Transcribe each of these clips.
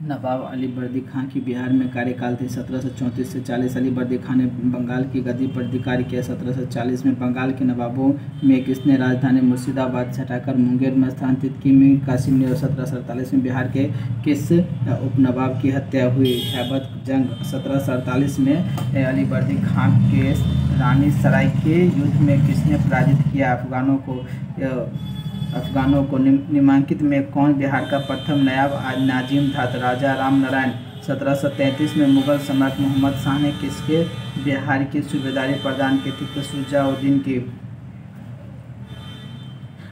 नवाब अली बर्दी खां की बिहार में कार्यकाल थी 1734 से 40। अली बर्दी खां ने बंगाल की गद्दी पर अधिकार किया। 1740 में बंगाल के नवाबों में किसने राजधानी मुर्शिदाबाद से हटाकर मुंगेर में स्थानांतरित की? मीर कासिम ने। 1747 में बिहार के किस उपनवाब की हत्या हुई? हैबत जंग। 1748 में अली बर्दी खां के रानी सराय के युद्ध में किसने पराजित किया? अफगानों को। निम्नलिखित में कौन बिहार का प्रथम नायब नाजिम था? तो राजा राम नारायण। 1733 में मुगल सम्राट मोहम्मद शाह ने किसके बिहार की सूबेदारी प्रदान की थी? तो शुजाउद्दीन की।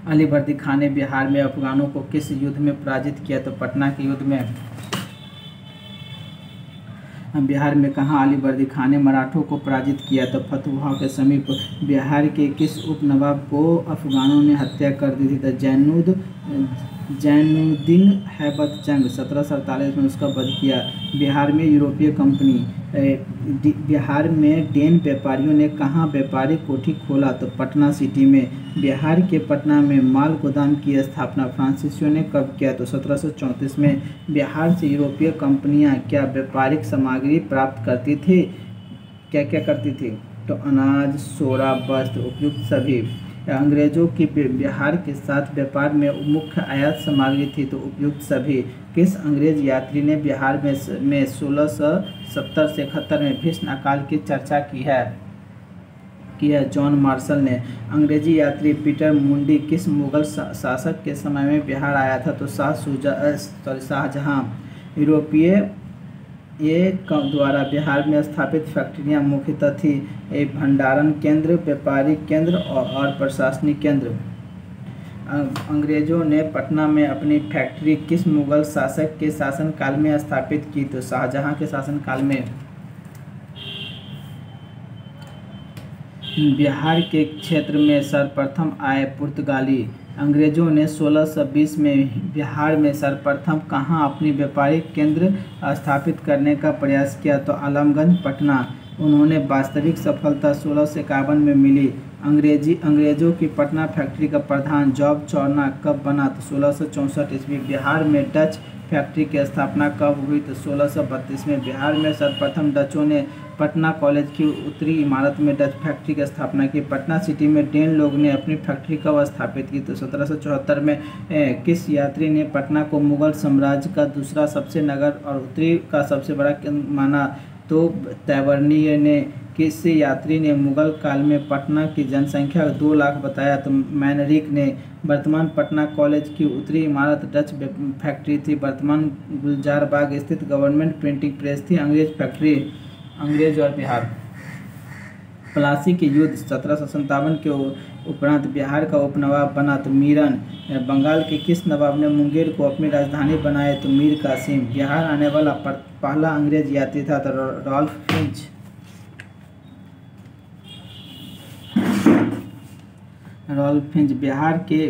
अली बर्दी खां ने बिहार में अफगानों को किस युद्ध में पराजित किया? तो पटना के युद्ध में। बिहार में कहाँ अली बर्दी खां ने मराठों को पराजित किया? तो फतुहा के समीप। बिहार के किस उपनवाब को अफगानों ने हत्या कर दी थी? तो जैनुद्दीन हैबत जंग। 1747 में उसका वध किया। बिहार में यूरोपीय कंपनी। बिहार में डेन व्यापारियों ने कहाँ व्यापारिक कोठी खोला? तो पटना सिटी में। बिहार के पटना में माल गोदाम की स्थापना फ्रांसीसियों ने कब किया? तो 1734 में। बिहार से यूरोपीय कंपनियां क्या व्यापारिक सामग्री प्राप्त करती थी? क्या क्या करती थी? तो अनाज, सोना, वस्त्र, उपयुक्त सभी। अंग्रेजों की बिहार के साथ व्यापार में मुख्य आयात सामग्री थी? तो उपयुक्त सभी। किस अंग्रेज यात्री ने बिहार में 1670 से 71 में भीषण अकाल की चर्चा की है? जॉन मार्शल ने। अंग्रेजी यात्री पीटर मुंडी किस मुगल शासक के समय में बिहार आया था? तो शाहजहां। यूरोपीय द्वारा बिहार में स्थापित फैक्ट्रियां मुख्यतः थी भंडारण केंद्र, व्यापारिक केंद्र और प्रशासनिक केंद्र। अंग्रेजों ने पटना में अपनी फैक्ट्री किस मुगल शासक के शासनकाल में स्थापित की? तो शाहजहां के शासनकाल में। बिहार के क्षेत्र में सर्वप्रथम आए पुर्तगाली। अंग्रेजों ने 1620 में बिहार में सर्वप्रथम कहाँ अपनी व्यापारिक केंद्र स्थापित करने का प्रयास किया? तो आलमगंज, पटना। उन्होंने वास्तविक सफलता 1651 में मिली। अंग्रेजों की पटना फैक्ट्री का प्रधान जॉब चौना कब बना? तो 1664 ईस्वी। बिहार में डच फैक्ट्री की स्थापना कब हुई? तो 1632 में। बिहार में सर्वप्रथम डचों ने पटना कॉलेज की उत्तरी इमारत में डच फैक्ट्री की स्थापना की। पटना सिटी में डेन लोग ने अपनी फैक्ट्री कब स्थापित की? तो 1774 में। किस यात्री ने पटना को मुगल साम्राज्य का दूसरा सबसे नगर और उत्तरी का सबसे बड़ा केंद्र माना? तो तैवर्नियर ने। किस यात्री ने मुगल काल में पटना की जनसंख्या 2 लाख बताया? तो मैनरिक ने। वर्तमान पटना कॉलेज की उत्तरी इमारत डच फैक्ट्री थी। वर्तमान गुलजार बाग स्थित गवर्नमेंट प्रिंटिंग प्रेस थी अंग्रेज फैक्ट्री। अंग्रेज और बिहार। प्लासी के युद्ध 1757 के उपरांत बिहार का उपनवाब बना? तो मीरन। बंगाल के किस नवाब ने मुंगेर को अपनी राजधानी बनाया? तो मीर कासिम। बिहार आने वाला पहला अंग्रेज यात्री था तो रॉल्फ फिंच।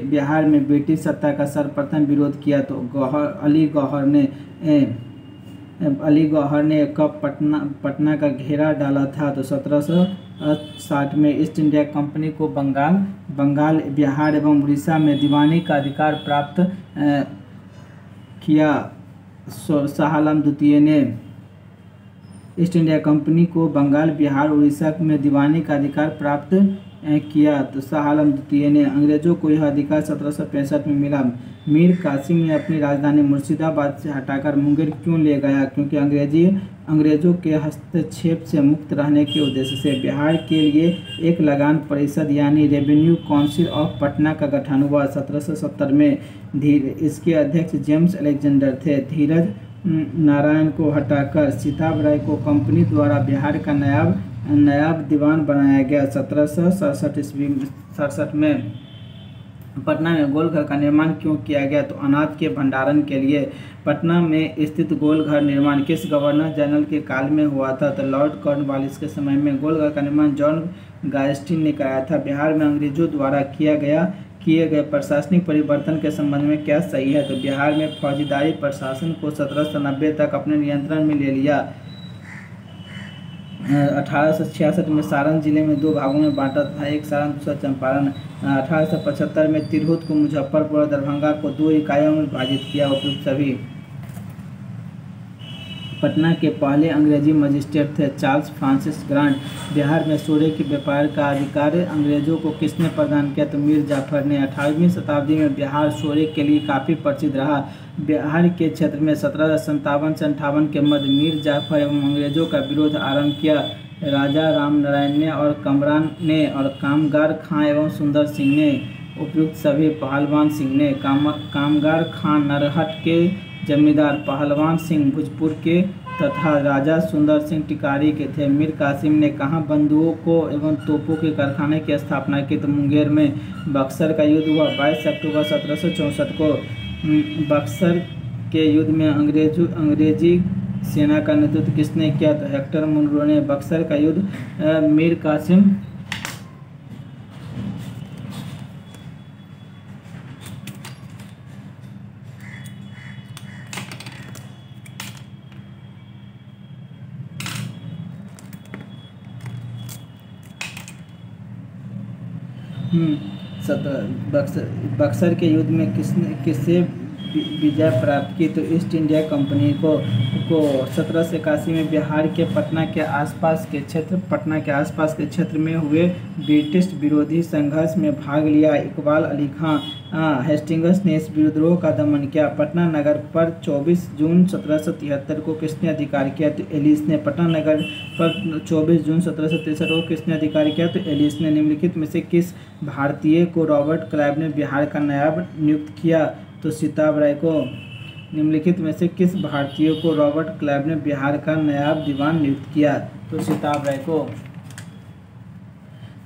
बिहार में ब्रिटिश सत्ता का सर्वप्रथम विरोध किया? तो अली गौहर ने कब पटना का घेरा डाला था? तो 1760 में। ईस्ट इंडिया कंपनी को बंगाल, बिहार एवं उड़ीसा में दीवानी का अधिकार प्राप्त किया। शाह आलम द्वितीय ने। ईस्ट इंडिया कंपनी को बंगाल, बिहार, उड़ीसा में दीवानी का अधिकार प्राप्त किया। तो शाह आलम द्वितीय ने। अंग्रेजों को यह अधिकार 1765 में मिला। मीर कासिम ने अपनी राजधानी मुर्शिदाबाद से हटाकर मुंगेर क्यों ले गया? क्योंकि अंग्रेजों के हस्तक्षेप से मुक्त रहने के उद्देश्य से। बिहार के लिए एक लगान परिषद यानी रेवेन्यू काउंसिल ऑफ पटना का गठन हुआ 1770 में। इसके अध्यक्ष जेम्स अलेक्जेंडर थे। धीरज नारायण को हटाकर सीताब राय को कंपनी द्वारा बिहार का नायब दीवान बनाया गया 1767 में। पटना में गोलघर का निर्माण क्यों किया गया? तो अनाज के भंडारण के लिए। पटना में स्थित गोलघर निर्माण किस गवर्नर जनरल के काल में हुआ था? तो लॉर्ड कॉर्नवालिस के समय में। गोलघर का निर्माण जॉन गायस्टिन ने कराया था। बिहार में अंग्रेजों द्वारा किए गए प्रशासनिक परिवर्तन के संबंध में क्या सही है? तो बिहार में फौजदारी प्रशासन को 1790 तक अपने नियंत्रण में ले लिया। 1866 में सारण जिले में 2 भागों में बांटा था, एक सारण दूसरा चंपारण। 1875 में तिरहुत को मुजफ्फरपुर और दरभंगा को 2 इकाइयों में विभाजित किया। उपयुक्त सभी। पटना के पहले अंग्रेजी मजिस्ट्रेट थे चार्ल्स फ्रांसिस ग्रांट। बिहार में सोने के व्यापार का अधिकार अंग्रेजों को किसने प्रदान किया? तो मीर जाफर ने। 18वीं शताब्दी में बिहार सोने के लिए काफ़ी प्रसिद्ध रहा। बिहार के क्षेत्र में 1757 से 58 के मध्य मीर जाफर एवं अंग्रेजों का विरोध आरंभ किया। राजा रामनारायण ने और कमरान ने और कामगार खां एवं सुंदर सिंह ने, उपयुक्त सभी पहलवान सिंह ने। कामगार खां नरहट के जमींदार, पहलवान सिंह भोजपुर के तथा राजा सुंदर सिंह टिकारी के थे। मीर कासिम ने कहाँ बंदूकों एवं तोपों के कारखाने की स्थापना की? तो मुंगेर में। बक्सर का युद्ध हुआ 22 अक्टूबर 1764 को। बक्सर के युद्ध में अंग्रेजी सेना का नेतृत्व किसने किया? तो हेक्टर मुनरो ने। बक्सर का युद्ध मीर कासिम बक्सर के युद्ध में किससे विजय प्राप्त की? तो ईस्ट इंडिया कंपनी को 1781 में बिहार के पटना के आसपास के क्षेत्र में हुए ब्रिटिश विरोधी संघर्ष में भाग लिया। इकबाल अली खां हेस्टिंग्स ने इस विद्रोह का दमन किया। पटना नगर पर 24 जून 1773 को किसने अधिकार किया? तो एलिस ने। पटना नगर पर 24 जून 1763 को किसने अधिकार किया? तो एलिस ने। निम्नलिखित में से किस भारतीय को रॉबर्ट क्लाइव ने बिहार का नायब नियुक्त किया? तो सिताब राय को। निम्नलिखित में से किस भारतीय को रॉबर्ट क्लाइव ने बिहार का नायब दीवान नियुक्त किया? तो सिताब राय को।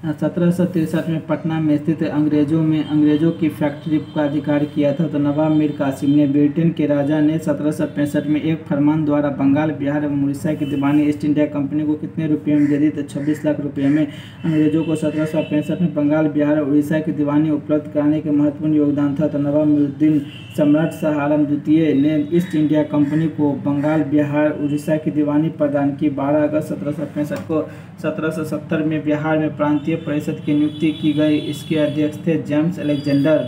1763 में पटना में स्थित अंग्रेजों की फैक्ट्री का अधिकार किया था। तो नवाब मीर कासिम ने। ब्रिटेन के राजा ने 1765 में एक फरमान द्वारा बंगाल, बिहार एवं उड़ीसा की दीवानी ईस्ट इंडिया कंपनी को कितने रुपये में दे दी? तो 26 लाख रुपये में। अंग्रेजों को 1765 में बंगाल, बिहार और उड़ीसा की दीवानी उपलब्ध कराने के महत्वपूर्ण योगदान था। तो नवाब मुइनुद्दीन सम्राट शाह आलम द्वितीय ने ईस्ट इंडिया कंपनी को बंगाल, बिहार, उड़ीसा की दीवानी प्रदान की। 12 अगस्त 1765 को। 1770 में बिहार में प्रांतीय परिषद की नियुक्ति की गई। इसके अध्यक्ष थे जेम्स अलेक्जेंडर।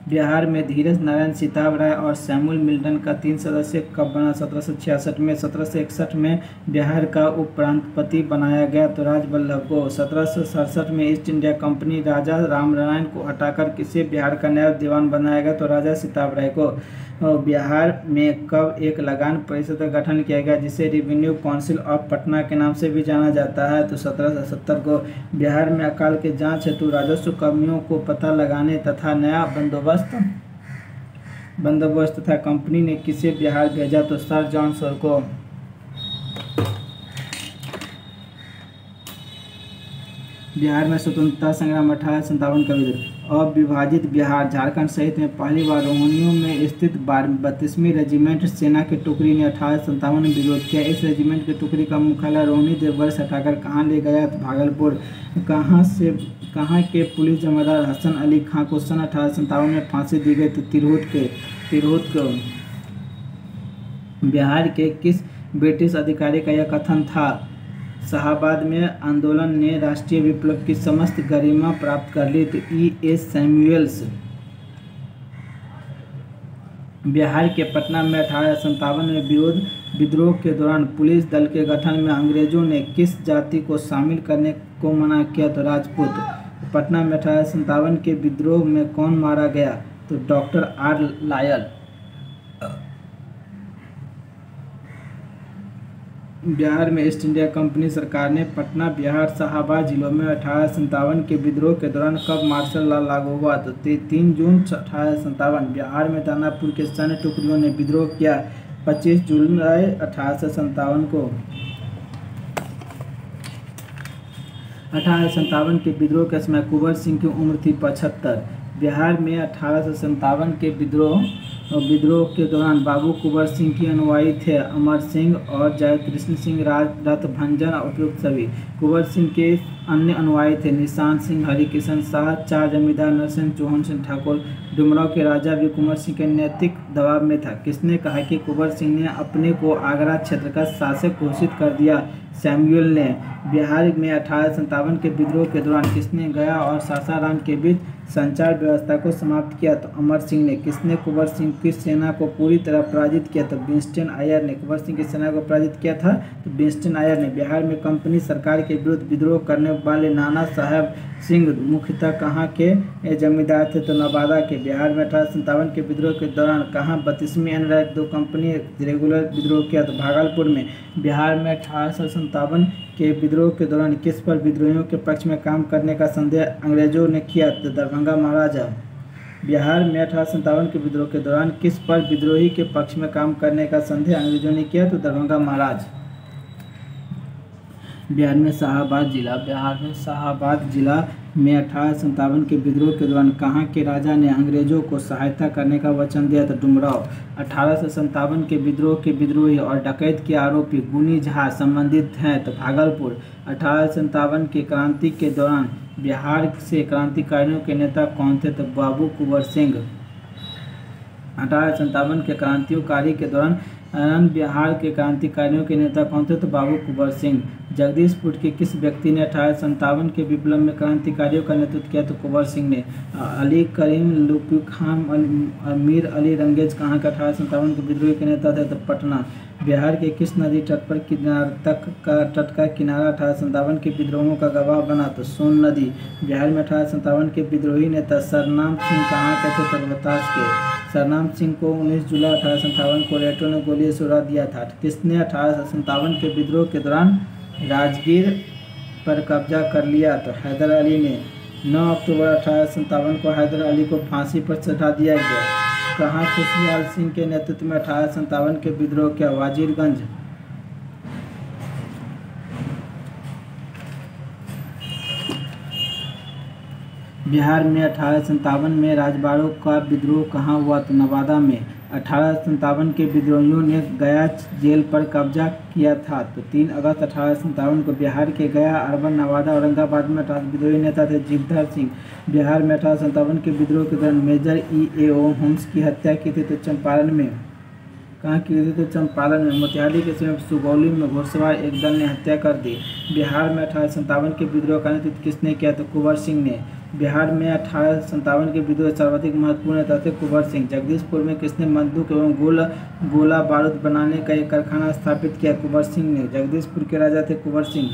बिहार में धीरज नारायण, सिताब राय और सैमुअल मिल्टन का 3 सदस्य कब बना? 1766 में। 1761 में बिहार का उप प्रांतपति बनाया गया तो राजवल्लभ को। 1767 में ईस्ट इंडिया कंपनी राजा रामनारायण को हटाकर किसे बिहार का नायब दीवान बनाया गया? तो राजा सिताब राय को। बिहार में कब एक लगान परिषद का गठन किया गया जिसे रेवेन्यू काउंसिल ऑफ पटना के नाम से भी जाना जाता है? तो 1770 को। बिहार में अकाल की जांच हेतु राजस्व कमियों को पता लगाने तथा नया बंदोबस्त तथा कंपनी ने किसे बिहार भेजा? तो सर जॉन सोर को। बिहार में स्वतंत्रता संग्राम 1857 का विद्रोह। अविभाजित बिहार झारखंड सहित में पहली बार रोहिणियों में स्थित 32वीं रेजिमेंट सेना की टुकड़ी ने 1857 में विरोध किया। इस रेजिमेंट की टुकड़ी का मुख्यालय रोहिणी देवगढ़ से हटाकर कहाँ ले गया? तो भागलपुर। कहाँ के पुलिस जमादार हसन अली खां को सन 1857 में फांसी दी गई? तो तिरहुत को। बिहार के किस ब्रिटिश अधिकारी का यह कथन था? शाहाबाद में आंदोलन ने राष्ट्रीय विप्लव की समस्त गरिमा प्राप्त कर ली। तो E.S. सैमुअल्स। बिहार के पटना में 1857 में विद्रोह के दौरान पुलिस दल के गठन में अंग्रेजों ने किस जाति को शामिल करने को मना किया? तो राजपूत। पटना में 1857 के विद्रोह में कौन मारा गया? तो डॉक्टर R. लायल। बिहार में ईस्ट इंडिया कंपनी सरकार ने पटना, बिहार, शाहाबाद जिलों में 1857 के विद्रोह के दौरान कब मार्शल लॉ लागू हुआ? तो 3 जून 1857। बिहार में दानापुर के सैन्य टुकड़ियों ने विद्रोह किया 25 जुलाई 1857 को। 1857 के विद्रोह के समय कुंवर सिंह की उम्र थी 75। बिहार में 1857 के विद्रोह के दौरान बाबू कुंवर सिंह के अनुयायी थे अमर सिंह और जयकृष्ण सिंह, रथभंजन और उपयुक्त सभी। कुंवर सिंह के अन्य अनुयायी थे निशान सिंह, हरिकिशन शाह, 4 जमींदार नरसिंह, चौहान सिंह ठाकुर। डुमराव के राजा भी कुंवर सिंह के नैतिक दबाव में था। किसने कहा कि कुंवर सिंह ने अपने को आगरा क्षेत्र का शासक घोषित कर दिया? सैमुअल ने। बिहार में 1857 के विद्रोह के दौरान किसने गया और सासाराम के बीच संचार व्यवस्था को समाप्त किया? तो अमर सिंह ने। किसने कुंवर सिंह की सेना को पूरी तरह पराजित किया? तो विंस्टन आयर ने कुंवर सिंह की सेना को पराजित किया था, तो विंस्टन आयर ने। बिहार में कंपनी सरकार के विरुद्ध विद्रोह करने वाले नाना साहेब सिंह मुख्यतः कहाँ के जमींदार थे? तो नवादा के। बिहार में 1857 के विद्रोह के दौरान कहाँ 32वीं अनरैक दो कंपनी रेगुलर विद्रोह किया? तो भागलपुर में। बिहार में 1857 के विद्रोह के दौरान किस पर विद्रोहियों के पक्ष में काम करने का संदेह अंग्रेजों ने किया? तो दरभंगा महाराजा। बिहार में 1857 के विद्रोह के दौरान किस पर विद्रोही के पक्ष में काम करने का संदेह अंग्रेजों ने किया? तो दरभंगा महाराज। बिहार में शाहाबाद जिला। बिहार में शाहाबाद जिला में 1857 के विद्रोह के दौरान कहाँ के राजा ने अंग्रेजों को सहायता करने का वचन दिया? तो डुमराव। 1857 के विद्रोह के विद्रोही और डकैत के आरोपी गुनी झा संबंधित हैं? तो भागलपुर। 1857 के क्रांति के दौरान बिहार से क्रांतिकारियों के नेता कौन थे? तो बाबू कुंवर सिंह। 1857 के क्रांतिकारी के दौरान बिहार के क्रांतिकारियों के नेता कौन थे? तो बाबू कुंवर सिंह। जगदीशपुर के किस व्यक्ति ने 1857 के विप्लव में क्रांतिकारियों का नेतृत्व किया? तो कुंवर सिंह ने। अली करीम लुकु खान मीर अली रंगेज कहाँ के 1857 के विद्रोह के नेता थे? तो पटना। बिहार के किस नदी तट पर तट का किनारा 1857 के विद्रोहों का गवाह बना? तो सोन नदी। बिहार में 1857 के विद्रोही नेता सरनाम सिंह कहाँ के थे? तो रोहतास के। सरनाम सिंह को 19 जुलाई 1857 को रेटो ने गोली से उड़ा दिया था। किसने 1857 के विद्रोह के दौरान राजगीर पर कब्जा कर लिया? तो हैदर अली ने। 9 अक्टूबर 1857 को हैदर अली को फांसी पर चढ़ा दिया गया। कहाँ खुशहाल सिंह के नेतृत्व में 1857 के विद्रोह किया? वाजिरगंज। बिहार में 1857 में राजबाड़ों का विद्रोह कहाँ हुआ? तो नवादा में। 1857 के विद्रोहियों ने गया जेल पर कब्जा किया था। तो 3 अगस्त 1857 को बिहार के गया, अरवल, नवादा, औरंगाबाद में विद्रोही नेता थे जीवधर सिंह। बिहार में 1857 के विद्रोह के दौरान मेजर E.A.O. होम्स की हत्या की थी? तो चंपारण में। कहाँ की थी? तो चंपारण में। मोतिहारी के समय सुगौली में घुड़सवार एक दल ने हत्या कर दी। बिहार में 1857 के विद्रोह का नेतृत्व किसने किया? तो कुंवर सिंह ने। बिहार में 1857 के विद्रोह सर्वाधिक महत्वपूर्ण नेता थे कुंवर सिंह। जगदीशपुर में किसने बंदूक एवं गोला बारूद बनाने का एक कारखाना स्थापित किया? कुंवर सिंह ने। जगदीशपुर के राजा थे कुंवर सिंह।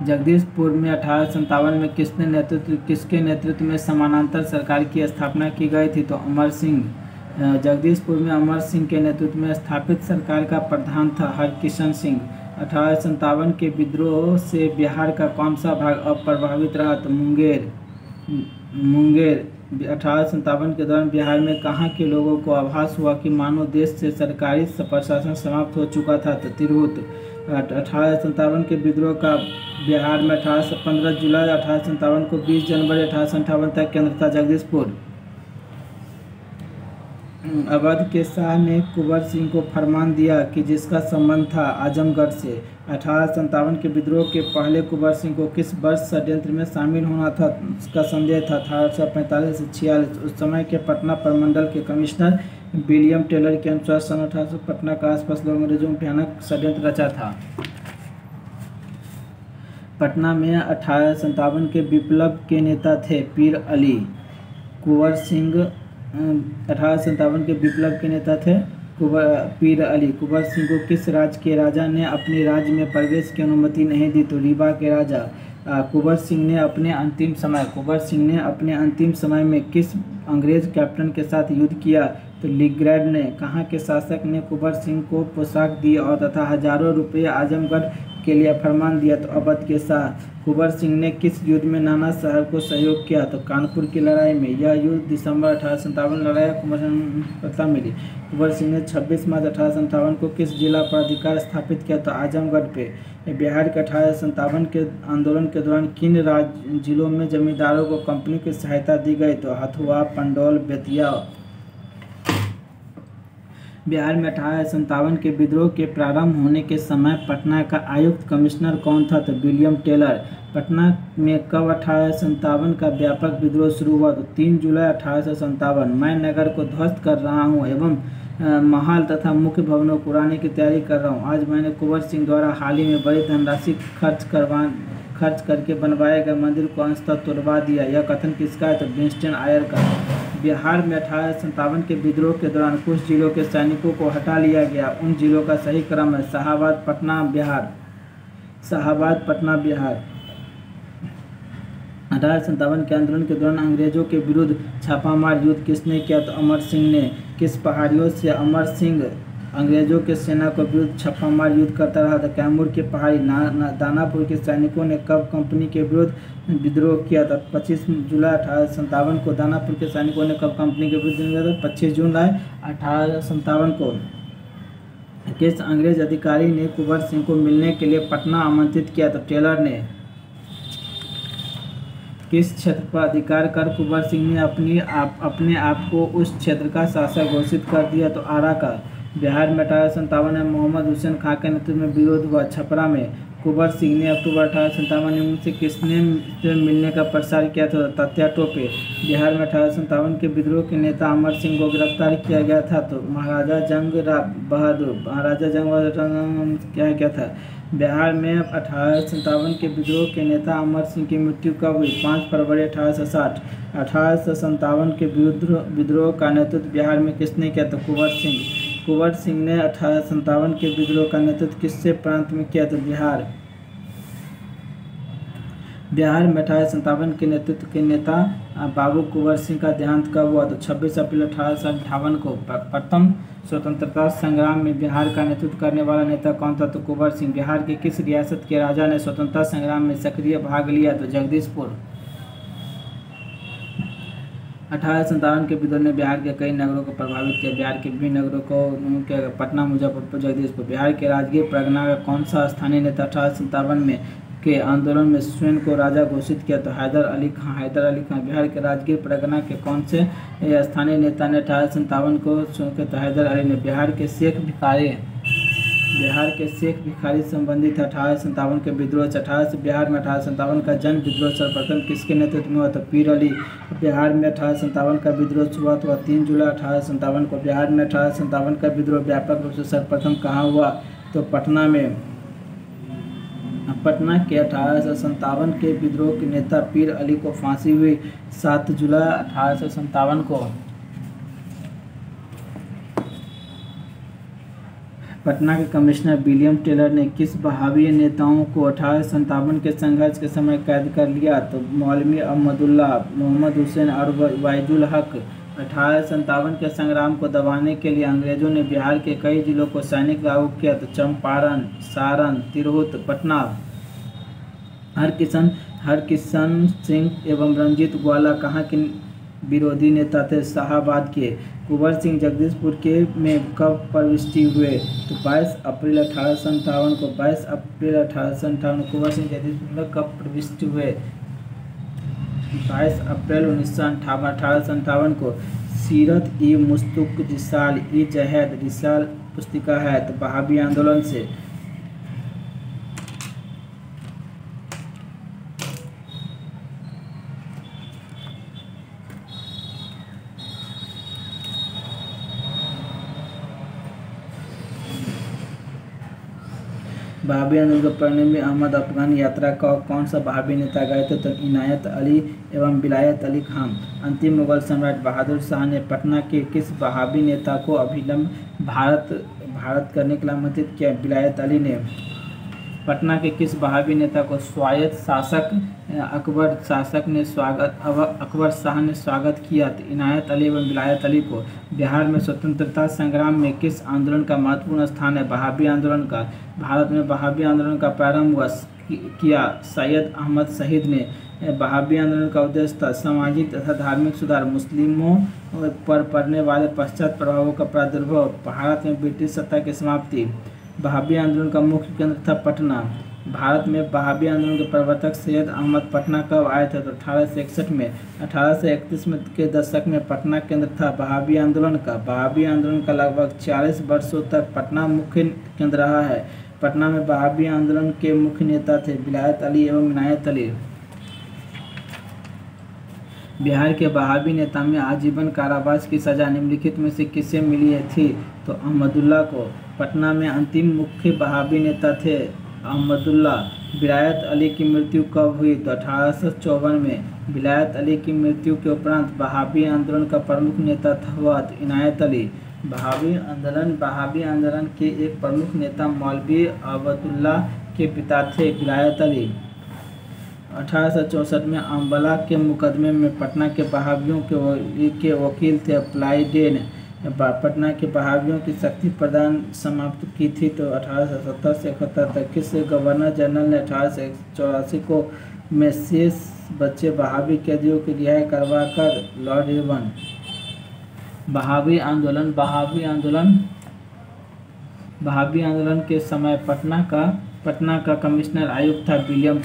जगदीशपुर में 1857 में किसके नेतृत्व में समानांतर सरकार की स्थापना की गई थी? तो अमर सिंह। जगदीशपुर में अमर सिंह के नेतृत्व में स्थापित सरकार का प्रधान था हरकिशन सिंह। 1857 के विद्रोह से बिहार का कौन सा भाग अप्रभावित रहा? तो मुंगेर। 1857 के दौरान बिहार में कहाँ के लोगों को आभास हुआ कि मानो देश से सरकारी प्रशासन समाप्त हो चुका था? तो तिरहुत। 1857 के विद्रोह का बिहार में 15 जुलाई 1857 को 20 जनवरी 1858 तक केंद्र था जगदीशपुर। अवध के शाह ने कुंवर सिंह को फरमान दिया कि जिसका संबंध था आजमगढ़ से। 1857 के विद्रोह के पहले कुंवर सिंह को किस वर्ष षड्यंत्र में शामिल होना था? उसका संदेह था 1845 से 46। उस समय के पटना प्रमंडल के कमिश्नर विलियम टेलर के अनुसार सन 1800 पटना के आसपास लोग अंग्रेजों में भयानक षड्यंत्र रचा था। पटना में 1857 के विप्लव के नेता थे पीर अली। कुंवर सिंह 1857 के विप्लव के नेता थे पीर अली। कुंवर सिंह को किस राज्य के राजा ने अपने राज्य में प्रवेश की अनुमति नहीं दी? तो रीवा के राजा। कुंवर सिंह ने अपने अंतिम समय में किस अंग्रेज कैप्टन के साथ युद्ध किया? तो लिग्रैड ने। कहाँ के शासक ने कुंवर सिंह को पोशाक दी और तथा हजारों रुपये आजमगढ़ के लिए फरमान दिया? तो अवध के शाह। कुंवर सिंह ने किस युद्ध में नाना साहब को सहयोग किया? तो कानपुर की लड़ाई में। यह युद्ध दिसंबर 1857 लड़ाई कुंवर सिंह पता मिली। कुंवर सिंह ने 26 मार्च 1857 को किस जिला पर अधिकार स्थापित किया? तो आजमगढ़ पे। बिहार के 1857 के आंदोलन के दौरान किन जिलों में जमींदारों को कंपनी की सहायता दी गई? तो हथुआ, पंडौल, बेतिया। बिहार में 1857 के विद्रोह के प्रारंभ होने के समय पटना का आयुक्त कमिश्नर कौन था? तो विलियम टेलर। पटना में कब 1857 का व्यापक विद्रोह शुरू हुआ? तो 3 जुलाई 1857। मैं नगर को ध्वस्त कर रहा हूँ एवं महल तथा मुख्य भवनों को उड़ाने की तैयारी कर रहा हूँ। आज मैंने कुंवर सिंह द्वारा हाल ही में बड़ी धनराशि खर्च करके बनवाए गए मंदिर को अंशतः तोड़वा दिया। यह कथन किसका है? तो विंस्टन आयर का। बिहार में 1857 के विद्रोह के दौरान कुछ जिलों के सैनिकों को हटा लिया गया। उन जिलों का सही क्रम है शाहाबाद, पटना, बिहार। शाहाबाद, पटना, बिहार। 1857 के आंदोलन के दौरान अंग्रेजों के विरुद्ध छापामार युद्ध किसने किया? तो अमर सिंह ने। किस पहाड़ियों से अमर सिंह अंग्रेजों के सेना को विरुद्ध छापामार युद्ध करता रहा था? कैमूर की पहाड़ी। दानापुर के सैनिकों ने कब कंपनी के विरुद्ध विद्रोह किया था? 25 जुलाई 1857 को। दानापुर के सैनिकों ने कब कंपनी के विरुद्ध किया था? 25 जुलाई 1857 को। किस अंग्रेज अधिकारी ने कुंवर सिंह को मिलने के लिए पटना आमंत्रित किया? तो टेलर ने। किस क्षेत्र पर अधिकार कर कुंवर सिंह ने अपने आप को उस क्षेत्र का शासक घोषित कर दिया? तो आरा का। बिहार में 1857 में मोहम्मद हुसैन खां के नेतृत्व में विरोध हुआ। छपरा में कुंवर सिंह ने अक्टूबर 1857 में उनसे किसने मिलने का प्रसार किया था? तात्या टोपे। बिहार में 1857 के विद्रोह के नेता अमर सिंह को गिरफ्तार किया गया था। तो महाराजा जंग बहादुर क्या था? बिहार में 1857 के विद्रोह के नेता अमर सिंह की मृत्यु कब हुई? 5 फरवरी 1860। 1857 के विद्रोह का नेतृत्व बिहार में किसने किया? तो कुंवर सिंह। कुंवर सिंह ने 1857 के विद्रोह का नेतृत्व किससे प्रांत में किया? तो बिहार। बिहार में 1857 के नेतृत्व के नेता बाबू कुंवर सिंह का देहांत कब हुआ? तो 26 अप्रैल 1858 को। प्रथम स्वतंत्रता संग्राम में बिहार का नेतृत्व करने वाला नेता कौन था? तो कुंवर सिंह। बिहार के किस रियासत के राजा ने स्वतंत्रता संग्राम में सक्रिय भाग लिया? तो जगदीशपुर। 1857 के विद्रोह ने बिहार के कई नगरों को प्रभावित किया। बिहार के विभिन्न नगरों को पटना, मुजफ्फरपुर, जगदीशपुर। बिहार के राजगीर परगना का कौन सा स्थानीय नेता 1857 में के आंदोलन में स्वयं को राजा घोषित किया? तो हैदर अली खां। हैदर अली खां। बिहार के राजगीर परगना के कौन से स्थानीय नेता ने 1857 को तो हैदर अली ने। बिहार के शेख भिखारी संबंधित 1857 के विद्रोह से। बिहार में 1857 का जन विद्रोह सर्वप्रथम किसके नेतृत्व में हुआ? तो पीर अली। बिहार में 1857 का विद्रोह शुरुआत हुआ 3 जुलाई 1857 को। बिहार में 1857 का विद्रोह व्यापक रूप से सर्वप्रथम कहाँ हुआ? तो पटना में। पटना के 1857 के विद्रोह के नेता पीर अली को फांसी हुई 7 जुलाई 1857 को। पटना के कमिश्नर विलियम टेलर ने किस बहावी नेताओं को 1857 के संघर्ष के समय कैद कर लिया? तो मौलवी अहमदुल्ला, मोहम्मद हुसैन और वाइजुल हक। 1857 के संग्राम को दबाने के लिए अंग्रेजों ने बिहार के कई जिलों को सैनिक लागू किया। तो चंपारण, सारण, तिरहुत, पटना। हरकिशन सिंह एवं रंजीत ग्वाला कहाँ के विरोधी नेता थे? शाहाबाद के। कुंवर सिंह जगदीशपुर के में कब प्रविष्टि हुए? तो 22 अप्रैल 1857 को। 22 अप्रैल 1857 कुंवर सिंह जगदीशपुर में कब प्रविष्ट हुए? 22 अप्रैल 1858 को। सीरत ई मुस्तुक रिसाल ई जहेद रिसाल पुस्तिका है तो बहावी आंदोलन से। बहावी आंदोलन को पढ़ने में अहमद अफगान यात्रा का कौन सा बहावी नेता गए थे? तो इनायत अली एवं विलायत अली खां। अंतिम मुगल सम्राट बहादुर शाह ने पटना के किस बहावी नेता को अभिलंब भारत करने के लिए आमंत्रित किया? विलायत अली ने। पटना के किस बहावी नेता को स्वायत्त शासक अकबर शाह ने स्वागत किया? इनायत अली एवं विलायत अली को। बिहार में स्वतंत्रता संग्राम में किस आंदोलन का महत्वपूर्ण स्थान है? बहावी आंदोलन का। भारत में बहावी आंदोलन का प्रारंभ किया सैयद अहमद शहीद ने। बहावी आंदोलन का उद्देश्य था सामाजिक तथा धार्मिक सुधार, मुस्लिमों पर पड़ने वाले पश्चात प्रभावों का प्रादुर्भाव, भारत में ब्रिटिश सत्ता की समाप्ति। बहावी आंदोलन का मुख्य केंद्र था पटना। भारत में बहावी आंदोलन के प्रवर्तक सैयद अहमद पटना कब आए थे? तो 1861 में। 1831 में के दशक में पटना केंद्र था बहावी आंदोलन का। बहावी आंदोलन का लगभग 40 वर्षों तक पटना मुख्य केंद्र रहा है। पटना में बहावी आंदोलन के मुख्य नेता थे विलायत अली एवं इनायत अली। बिहार के वहाबी नेता में आजीवन कारावास की सजा निम्नलिखित में से किसे मिली थी? तो अहमदुल्ला को। पटना में अंतिम मुख्य वहाबी नेता थे अहमदुल्ला। विलायत अली की मृत्यु कब हुई? तो 1854 में। विलायत अली की मृत्यु के उपरांत वहाबी आंदोलन का प्रमुख नेता हुआ इनायत अली। वहाबी आंदोलन के एक प्रमुख नेता मौलवी अब्दुल्ला के पिता थे विलायत अली। 1864 में अम्बला के मुकदमे में पटना के वहाबियों के वकील थे प्लाइडेन। पटना के वहाबियों की शक्ति प्रदान समाप्त की थी तो 1870 से 71 तक। किस गवर्नर जनरल ने 1884 को में शेष बच्चे वहाबी कैदियों की रिहाई करवा कर? Lord Irwin. वहाबी आंदोलन के समय पटना का कमिश्नर आयुक्त था विलियम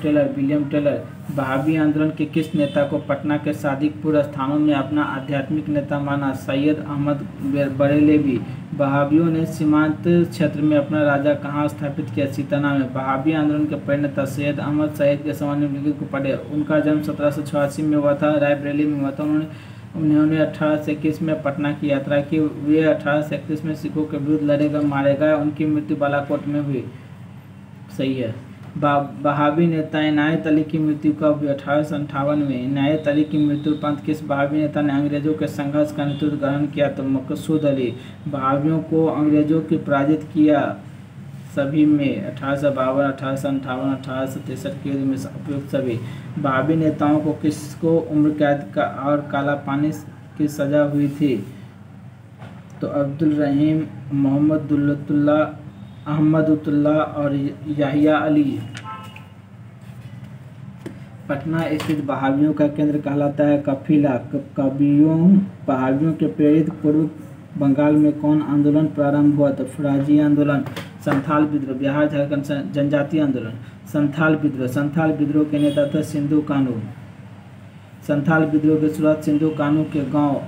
टेलर। वहाबी आंदोलन के किस नेता को पटना के सादिकपुर स्थानों में अपना आध्यात्मिक नेता माना? सैयद अहमद बरेलवी। वहाबियों ने सीमांत क्षेत्र में अपना राजा कहाँ स्थापित किया? सीताना में। वहाबी आंदोलन के प्रणेता सैयद अहमद सैयद के समान निम्नलिखित को पढ़े। उनका जन्म 1786 में हुआ था, रायबरेली में हुआ था। उन्होंने 1821 में पटना की यात्रा की। वे 1831 में सिखों के विरुद्ध लड़े गए, मारे गए। उनकी मृत्यु बालाकोट में हुई। सही है। वहाबी नेता इनायत अली की मृत्यु कब हुई? 1858 में। इनायत अली की मृत्यु उपरांत किस वहाबी नेता ने अंग्रेजों के संघर्ष का नेतृत्व ग्रहण किया? तो मकसूद अली। वहाबियों को अंग्रेजों की पराजित किया सभी में 1852, 1858, 1863 के युद्ध में उपयुक्त सभी। वहाबी नेताओं को किसको उम्र कैद और काला पानी की सजा हुई थी? तो अब्दुल रहीम, मोहम्मदुल्लाह, अहमदुल्ला और याहिया अली। पटना स्थित वहाबियों का केंद्र कहलाता है कफीला। वहाबियों के प्रेरित पूर्व बंगाल में कौन आंदोलन प्रारंभ हुआ? तो फराजी आंदोलन। संथाल विद्रोह। बिहार झारखंड जनजातीय आंदोलन। संथाल विद्रोह के नेता थे सिंधु कानू। संथाल विद्रोह की शुरुआत सिंधु कानू के गांव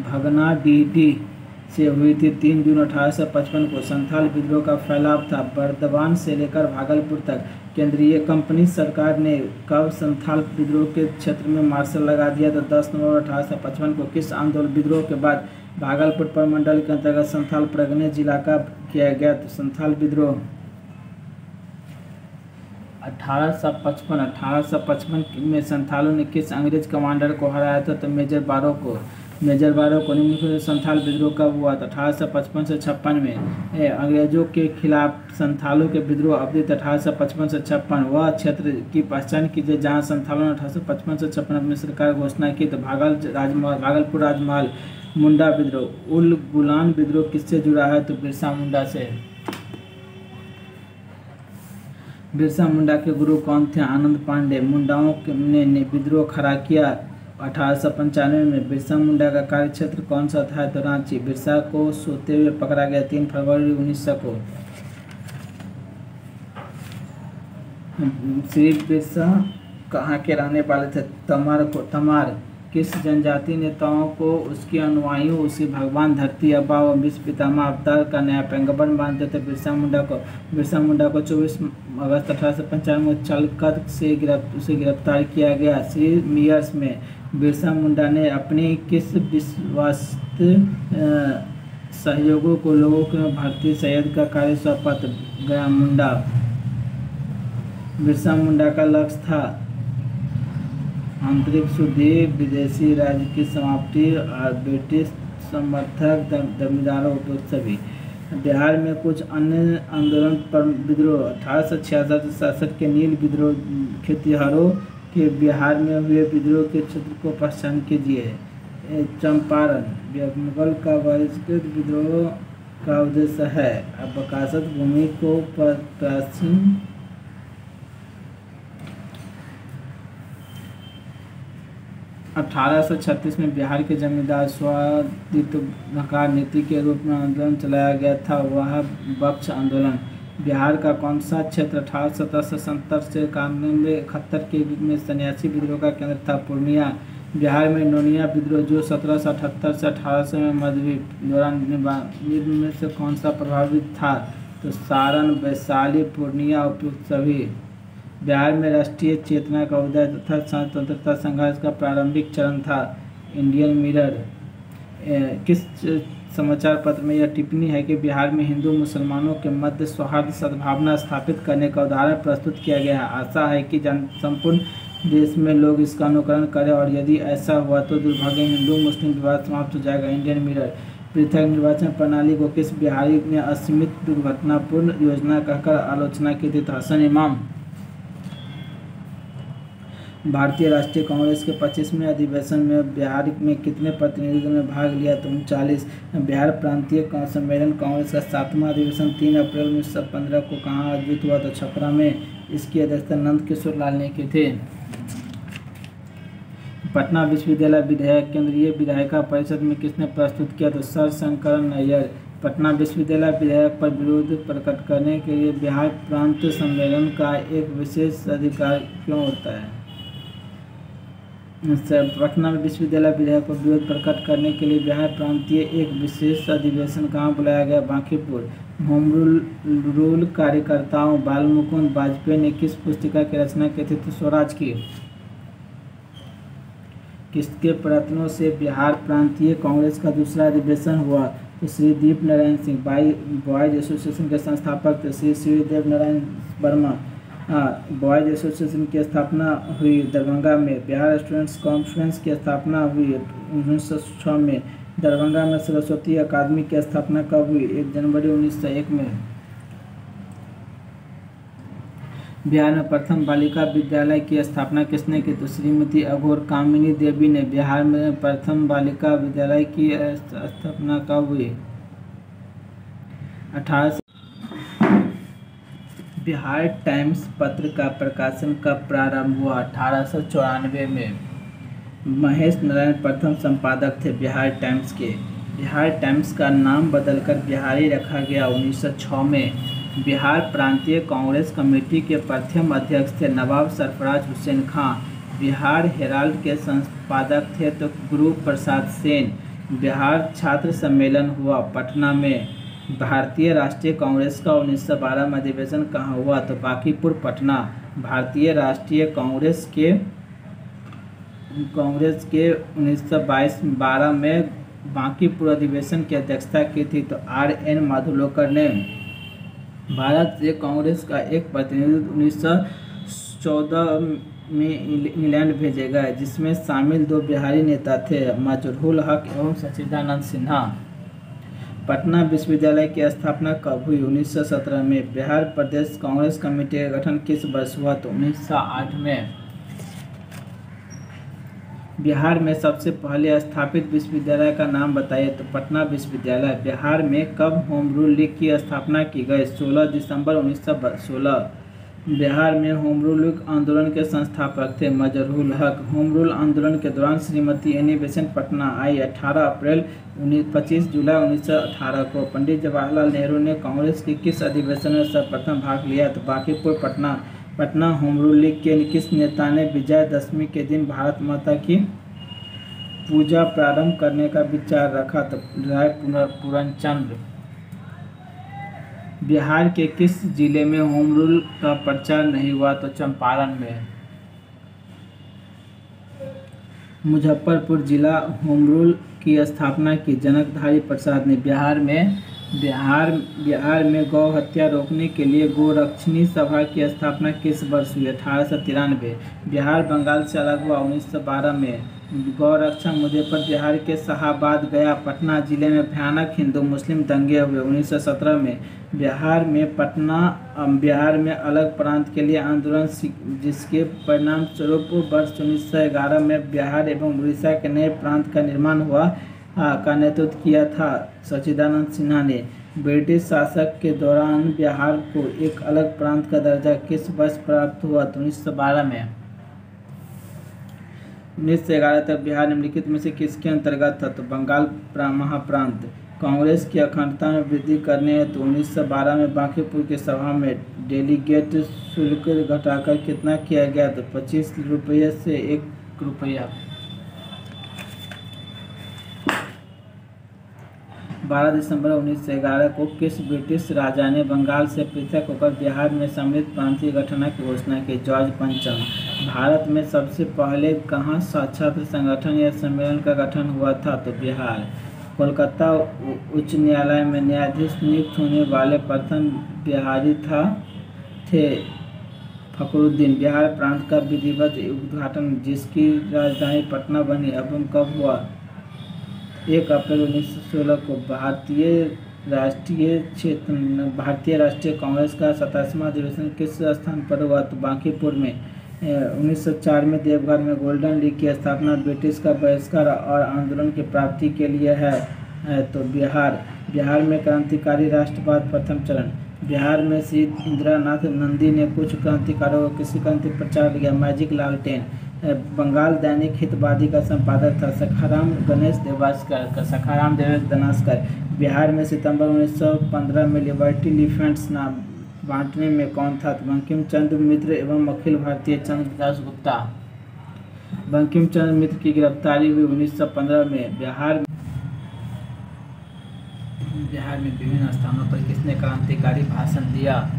भगनाडीडी से हुई थी 3 जून 1855 को। संथाल विद्रोह का फैलाव था बर्दवान से लेकर भागलपुर तक। केंद्रीय कंपनी सरकार ने कब संथाल विद्रोह के क्षेत्र में मार्शल लगा दिया? तो 10 नवंबर 1855 को। किस आंदोलन विद्रोह के बाद भागलपुर प्रमंडल के अंतर्गत संथाल प्रगने जिला का किया गया? तो संथाल विद्रोह 1855 में संथालों ने किस अंग्रेज कमांडर को हराया था? तो मेजर बारो को। निम्नलिखित संथाल विद्रोह कब हुआ था? 1855 से 56 में। अंग्रेजों के खिलाफ संथालों के विद्रोह अवधि 1855 से 56। वह क्षेत्र की पहचान कीजिए जहां संथालों ने 1855 से 56 अपनी सरकार घोषणा की। तो भागलपुर राजमहल। मुंडा विद्रोह। उल गुलान विद्रोह किससे जुड़ा है? तो बिरसा मुंडा से। बिरसा मुंडा के गुरु कौन थे? आनंद पांडे। मुंडाओं ने विद्रोह खड़ा किया 1895 में। बिरसा मुंडा का कार्य क्षेत्र कौन सा था? तो रांची। बिरसा को सोते हुए पकड़ा गया 3 फरवरी 1900 को। श्री बिरसा कहाँ के रहने वाले थे? तमार। किस जनजातीय नेताओं को उसके अनुयायियों उसी भगवान धरती अब्बा व विश्व पितामह अवतार का नया पैगंबर मानते थे? बिरसा मुंडा को 24 अगस्त 1895 में चलकत से गिरफ्तार किया गया। श्री मियर्स में। बिरसा मुंडा ने अपने किस विश्वस्त सहयोगों को लोगों के भर्ती सैयद का कार्य सौंपा? गया मुंडा। बिरसा मुंडा का लक्ष्य था आंतरिक शुद्धि, विदेशी राज्य की समाप्ति और ब्रिटिश समर्थक जमींदारों उपयुक्त सभी। बिहार में कुछ अन्य आंदोलन पर विद्रोह 1866 के नील विद्रोह। खेतिहरों के बिहार में हुए विद्रोह के क्षेत्र को पहचान कीजिए। चंपारण। मुगल का बहिष्कृत विद्रोह का उद्देश्य है अवकाशत भूमि को प्राचीन 1836 में बिहार के जमींदार स्वायत्तशासी नीति के रूप में आंदोलन चलाया गया था, वह बख्श आंदोलन। बिहार का कौन सा क्षेत्र 1870 से 71 के बीच में सन्यासी विद्रोह का केंद्र था? पूर्णिया। बिहार में नोनिया विद्रोह जो 1778 से 1800 में मध्ययुग दौरान निम्न में से कौन सा प्रभावित था? तो सारण, वैशाली, पूर्णिया उपयुक्त सभी। बिहार में राष्ट्रीय चेतना का उदय तथा स्वतंत्रता संघर्ष का प्रारंभिक चरण था। इंडियन मिरर किस समाचार पत्र में यह टिप्पणी है कि बिहार में हिंदू मुसलमानों के मध्य सौहार्द सद्भावना स्थापित करने का उदाहरण प्रस्तुत किया गया है। आशा है कि संपूर्ण देश में लोग इसका अनुकरण करें और यदि ऐसा हुआ तो दुर्भाग्य हिंदू मुस्लिम विवाद समाप्त हो जाएगा। इंडियन मिरर पृथक निर्वाचन प्रणाली को किस बिहारी ने असीमित दुर्घटनापूर्ण योजना कहकर आलोचना की थी? हसन इमाम। भारतीय राष्ट्रीय कांग्रेस के 25वें अधिवेशन में बिहार में कितने प्रतिनिधियों ने भाग लिया? तो 39। बिहार प्रांतीय सम्मेलन कांग्रेस का 7वां अधिवेशन 3 अप्रैल 1915 को कहाँ आयोजित हुआ? तो छपरा में। इसकी अध्यक्षता नंद किशोर लाल ने की थी। पटना विश्वविद्यालय विधेयक केंद्रीय विधायिका परिषद में किसने प्रस्तुत किया? तो सर शंकरन अय्यर। पटना विश्वविद्यालय विधेयक पर विरोध प्रकट करने के लिए बिहार प्रांत सम्मेलन का एक विशेष अधिकार क्यों होता है? पटना विश्वविद्यालय विधेयक पर विरोध प्रकट करने के लिए बिहार प्रांतीय एक विशेष अधिवेशन कहाँ बुलाया गया? बांकीपुर। होम रूल कार्यकर्ताओं बाल मुकुंद वाजपेयी ने किस पुस्तिका की रचना की थी? तो स्वराज की। किसके प्रयत्नों से बिहार प्रांतीय कांग्रेस का दूसरा अधिवेशन हुआ? तो श्री दीप नारायण सिंह। बॉयज एसोसिएशन के संस्थापक थे श्री देव नारायण वर्मा। बॉयज एसोसिएशन की स्थापना हुई दरभंगा में। बिहार स्टूडेंट्स कॉन्फ्रेंस की स्थापना हुई 1906 में। दरभंगा में सरस्वती अकादमी की स्थापना कब हुई? 1 जनवरी 1901 में। बिहार में प्रथम बालिका विद्यालय की स्थापना किसने की? तो श्रीमती अघोर कामिनी देवी ने। बिहार में प्रथम बालिका विद्यालय की स्थापना कब हुई? 18। बिहार टाइम्स पत्र का प्रकाशन कब प्रारंभ हुआ? 1894 में। महेश नारायण प्रथम संपादक थे बिहार टाइम्स के। बिहार टाइम्स का नाम बदलकर बिहारी रखा गया 1906 में। बिहार प्रांतीय कांग्रेस कमेटी के प्रथम अध्यक्ष थे नवाब सरफराज हुसैन खां। बिहार हेराल्ड के संपादक थे तो गुरु प्रसाद सेन। बिहार छात्र सम्मेलन हुआ पटना में। भारतीय राष्ट्रीय कांग्रेस का 1912 में अधिवेशन कहाँ हुआ? तो बांकीपुर पटना। भारतीय राष्ट्रीय कांग्रेस के 1912 में बांकीपुर अधिवेशन की अध्यक्षता की थी तो R.N. माधुलोकर ने। भारत से कांग्रेस का एक प्रतिनिधि 1914 में इंग्लैंड भेजे गए जिसमें शामिल 2 बिहारी नेता थे मजरूल हक एवं सच्चिदानंद सिन्हा। पटना विश्वविद्यालय की स्थापना कब हुई? 1917 में। बिहार प्रदेश कांग्रेस कमेटी का गठन किस वर्ष हुआ? तो 1908 में। बिहार में सबसे पहले स्थापित विश्वविद्यालय का नाम बताइए? तो पटना विश्वविद्यालय। बिहार में कब होम रूल लीग की स्थापना की गई? 16 दिसंबर 1916। बिहार में होम रूल लीग आंदोलन के संस्थापक थे मजरूल हक। होम रूल आंदोलन के दौरान श्रीमती एनी बेसेंट पटना आई 18 अप्रैल 25 जुलाई 1918 को। पंडित जवाहरलाल नेहरू ने कांग्रेस के किस अधिवेशन में सर्वप्रथम भाग लिया? तो Bankipur Patna. Patna home rule league के किस नेता ने विजयदशमी के दिन भारत माता की पूजा प्रारंभ करने का विचार रखा? तो राय पूरनचंद्र। बिहार के किस जिले में होम रूल का प्रचार नहीं हुआ? तो चंपारण में। मुजफ्फरपुर जिला होम रूल की स्थापना की जनकधारी प्रसाद ने। बिहार में गौ हत्या रोकने के लिए गोरक्षणी सभा की स्थापना किस वर्ष हुई? 1893। बिहार बंगाल से अलग हुआ 1912 में। गौरक्षण मुद्दे पर बिहार के शाहाबाद गया पटना जिले में भयानक हिंदू मुस्लिम दंगे हुए 1917 में। बिहार में अलग प्रांत के लिए आंदोलन जिसके परिणाम स्वरूप वर्ष 1911 में बिहार एवं उड़ीसा के नए प्रांत का निर्माण हुआ का नेतृत्व किया था सच्चिदानंद सिन्हा ने। ब्रिटिश शासक के दौरान बिहार को एक अलग प्रांत का दर्जा किस वर्ष प्राप्त हुआ? तो 1912 में। 1911 तक बिहार निम्नलिखित में से किसके अंतर्गत था? तो बंगाल महाप्रांत। कांग्रेस की अखंडता में वृद्धि करने हेतु 1912 में बांकीपुर की सभा में डेलीगेट शुल्क घटाकर कितना किया गया? तो 25 रुपये से 1 रुपया। 12 दिसंबर 1911 को किस ब्रिटिश राजा ने बंगाल से पृथक होकर बिहार में सम्मिलित प्रांतीय गठन की घोषणा की? जॉर्ज पंचम। भारत में सबसे पहले कहाँ छात्र संगठन या सम्मेलन का गठन हुआ था? तो बिहार। कोलकाता उच्च न्यायालय में न्यायाधीश नियुक्त होने वाले प्रथम बिहारी थे फखरुद्दीन। बिहार प्रांत का विधिवत उद्घाटन जिसकी राजधानी पटना बनी एवं कब हुआ? 1 अप्रैल 1916 को। भारतीय राष्ट्रीय कांग्रेस का 27वां अधिवेशन किस स्थान पर हुआ? तो बांकीपुर में। 1904 में देवघर में गोल्डन लीग की स्थापना ब्रिटिश का बहिष्कार और आंदोलन की प्राप्ति के लिए है तो बिहार में क्रांतिकारी राष्ट्रवाद प्रथम चरण। बिहार में श्री इंदिरानाथ नंदी ने कुछ क्रांतिकारियों को किसी क्रांति प्रचार किया? मैजिक लालटेन। बंगाल दैनिक हितवादी का संपादक था सखाराम देवेश दनास्कर। बिहार में सितंबर 1915 में लिबर्टी एलिफेंट्स नाम बांटने में कौन था? बंकिम चंद्र मित्र एवं अखिल भारतीय चंद्र दास गुप्ता। बंकिम चंद्र मित्र की गिरफ्तारी हुई 1915 में। बिहार में विभिन्न स्थानों पर किसने क्रांतिकारी भाषण दिया?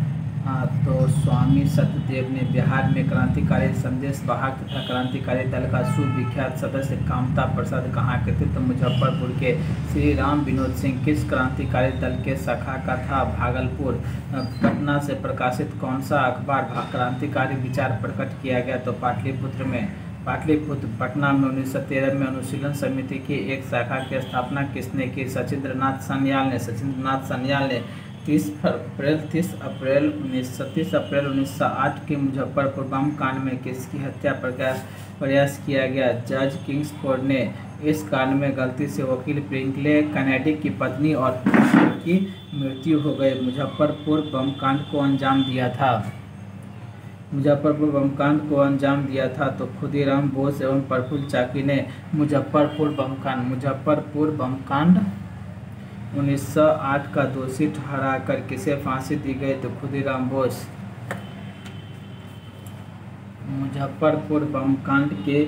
तो स्वामी सत्यदेव ने। बिहार में क्रांतिकारी संदेश वाहक तथा क्रांतिकारी दल का सुविख्यात सदस्य कामता प्रसाद कहाँ के थे? तो मुजफ्फरपुर के। श्री राम विनोद सिंह किस क्रांतिकारी दल के शाखा का था? भागलपुर। पटना से प्रकाशित कौन सा अखबार क्रांतिकारी विचार प्रकट किया गया? तो पाटलिपुत्र में। पटना में 1913 में अनुशीलन समिति की एक शाखा की स्थापना किसने की? सचिंद्रनाथ सान्याल ने। 30 अप्रैल 1908 के मुजफ्फरपुर बम कांड में किसकी हत्या प्रयास किया गया? जज किंग्सफोर्ड ने। इस कांड में गलती से वकील ब्रिंकले कैनेडी की पत्नी और की मृत्यु हो गई। मुजफ्फरपुर बम कांड को अंजाम दिया था तो खुदीराम बोस एवं प्रफुल्ल चाकी ने। मुजफ्फरपुर बम कांड 1908 का दोषी ठहराकर किसे फांसी दी गई? तो खुदीराम बोस। मुजफ्फरपुर बम कांड के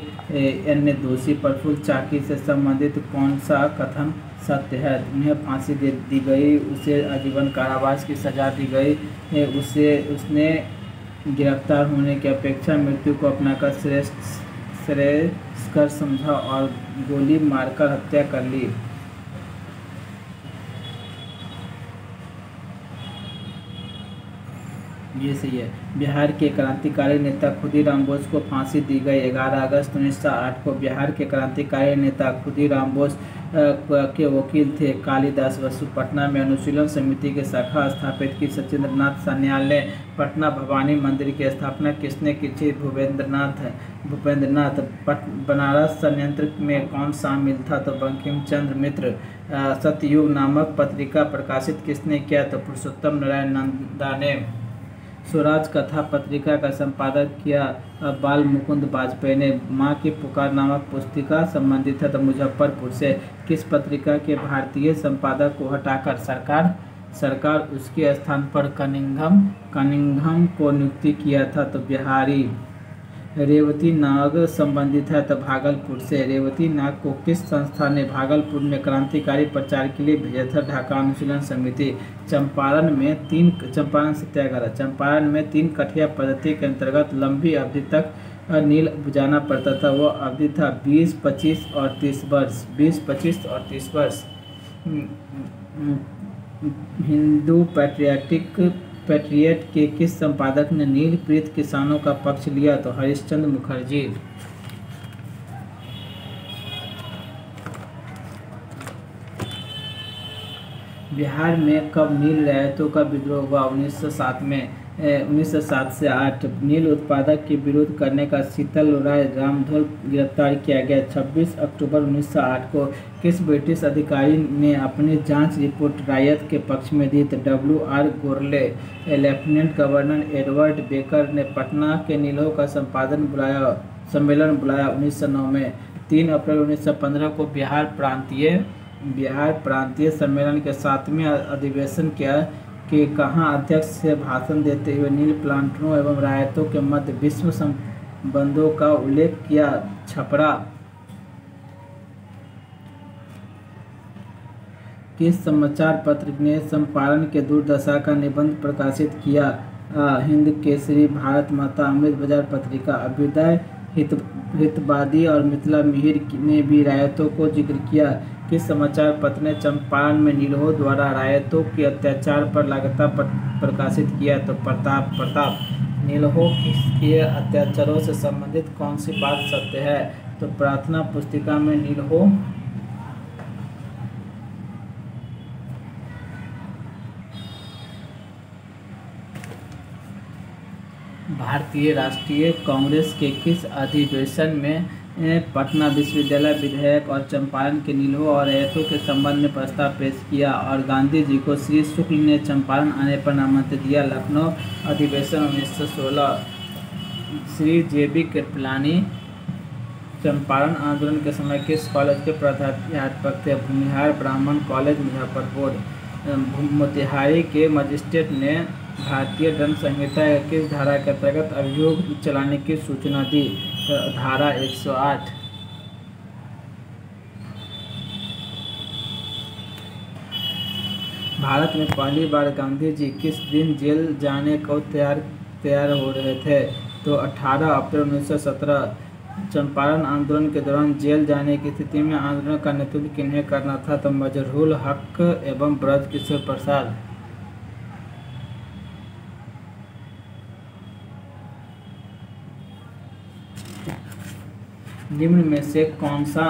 अन्य दोषी प्रफुल्ल चाकी से संबंधित कौन सा कथन सत्य है? उन्हें फांसी दी गई, उसे आजीवन कारावास की सजा दी गई, उसने गिरफ्तार होने की अपेक्षा मृत्यु को अपनाकर श्रेयस्कर समझा और गोली मारकर हत्या कर ली। ये सही है। बिहार के क्रांतिकारी नेता खुदीराम बोस को फांसी दी गई। 11 अगस्त 1908 को बिहार के क्रांतिकारी नेता खुदीराम बोस के वकील थे कालिदास बसु। पटना में अनुशीलन समिति की शाखा स्थापित की सचिंद्रनाथ सान्याल ने। पटना भवानी मंदिर की स्थापना किसने की थी? भूपेंद्रनाथ। बनारस संयंत्र में कौन शामिल था? तो बंकिम चंद्र मित्र। सतयुग नामक पत्रिका प्रकाशित किसने किया? तो पुरुषोत्तम नारायण नंदा ने। स्वराज कथा पत्रिका का संपादक किया बाल मुकुंद वाजपेयी ने। माँ की पुकार नामक पुस्तिका संबंधित है तो मुजफ्फरपुर से। किस पत्रिका के भारतीय संपादक को हटाकर सरकार उसके स्थान पर कनिंघम को नियुक्ति किया था? तो बिहारी। रेवती नाग संबंधित है तो भागलपुर से। रेवती नाग को किस संस्था ने भागलपुर में क्रांतिकारी प्रचार के लिए भेजा था? ढाका अनुशीलन समिति। चंपारण में 3 कठिया पद्धति के अंतर्गत लंबी अवधि तक नील बुझाना पड़ता था। वो अवधि था 20, 25 और 30 वर्ष। हिंदू पैट्रियट के किस संपादक ने नील पीड़ित किसानों का पक्ष लिया? तो हरिश्चंद्र मुखर्जी। बिहार में कब नील रैयतों का विद्रोह हुआ? 1907 में। 1907 से 8 नील उत्पादक के विरोध करने का शीतल राय रामधोल गिरफ्तार किया गया। 26 अक्टूबर 1908 को किस ब्रिटिश अधिकारी ने अपनी जांच रिपोर्ट रायत के पक्ष में दी? तो WR गोरले। लेफ्टिनेंट गवर्नर एडवर्ड बेकर ने पटना के नीलों का सम्मेलन बुलाया 1909 में। 3 अप्रैल 1915 को बिहार प्रांतीय सम्मेलन के 7वें अधिवेशन के कहाँ अध्यक्ष से भाषण देते हुए नील प्लांटरों एवं रायतों के मध्य विश्व संबंधों का उल्लेख किया? छपरा। किस समाचार पत्र ने चंपारण के दुर्दशा का निबंध प्रकाशित किया? हिंद केसरी, भारत माता, अमृत बाजार पत्रिका। अभ्युदय, हितवादी और मिथिला मिहिर ने भी रायतों को जिक्र किया। किस समाचार पत्र ने चंपारण में नीलहो द्वारा रायतों के अत्याचार पर लगातार प्रकाशित किया? तो प्रताप। नीलहो के अत्याचारों से संबंधित कौन सी बात सत्य है? तो प्रार्थना पुस्तिका में नीलहो भारतीय राष्ट्रीय कांग्रेस के किस अधिवेशन में पटना विश्वविद्यालय विधेयक और चंपारण के नीलहो और रायतों के संबंध में प्रस्ताव पेश किया? और गांधी जी को श्री शुक्ल ने चंपारण आने पर आमंत्रित किया? लखनऊ अधिवेशन 1916। श्री जे.बी. कृपलानी चंपारण आंदोलन के समय किस कॉलेज के प्राध्यापक थे? भूमिहार ब्राह्मण कॉलेज, मुजफ्फरपुर। मोतिहारी के मजिस्ट्रेट ने भारतीय दंड संहिता के किस धारा के अंतर्गत अभियोग चलाने की सूचना दी? धारा 108। भारत में पहली बार गांधी जी किस दिन जेल जाने को तैयार हो रहे थे? तो 18 अप्रैल 1917। चंपारण आंदोलन के दौरान जेल जाने की स्थिति में आंदोलन का नेतृत्व किन्हें करना था? तो मजहरूल हक एवं ब्रज किशोर प्रसाद। निम्न में से कौन सा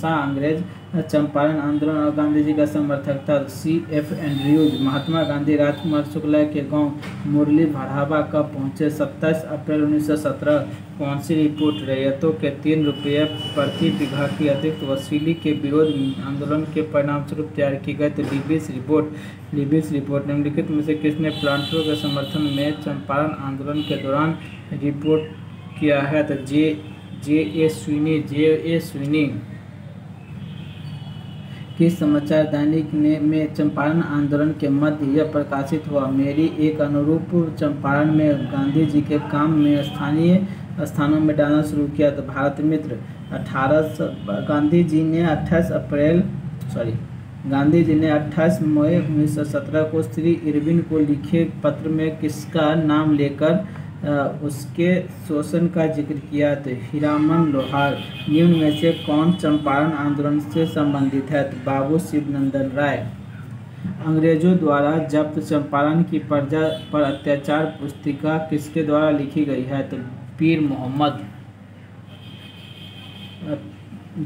अंग्रेज चंपारण आंदोलन और गांधी जी का समर्थक था? C.F. एंड्रयूज। महात्मा गांधी राजकुमार शुक्ला के गांव मुरली भड़ावा कब पहुंचे? 27 अप्रैल 1917। कौन सी रिपोर्ट रैयतों के 3 रुपये प्रति बीघा की अतिरिक्त वसूली के विरोध आंदोलन के परिणामस्वरूप तैयार की गई? तो लीबिस रिपोर्ट। निम्नलिखित में से किसने प्लांटरों के समर्थन में चंपारण आंदोलन के दौरान रिपोर्ट किया है? तो जे ए स्वीनी। किस समाचार दैनिक में चंपारण आंदोलन के मध्य यह प्रकाशित हुआ? मेरी एक अनुरूप चंपारण में गांधी जी के काम में स्थानीय स्थानों में डालना शुरू किया? तो भारत मित्र। गांधी जी ने 28 मई 1917 को श्री इरविन को लिखे पत्र में किसका नाम लेकर उसके शोषण का जिक्र किया? तो हीरामन लोहार। निम्न में से कौन चंपारण आंदोलन से संबंधित है? तो बाबू शिवनंदन राय। अंग्रेजों द्वारा जब्त चंपारण की प्रजा पर अत्याचार पुस्तिका किसके द्वारा लिखी गई है? तो पीर मोहम्मद।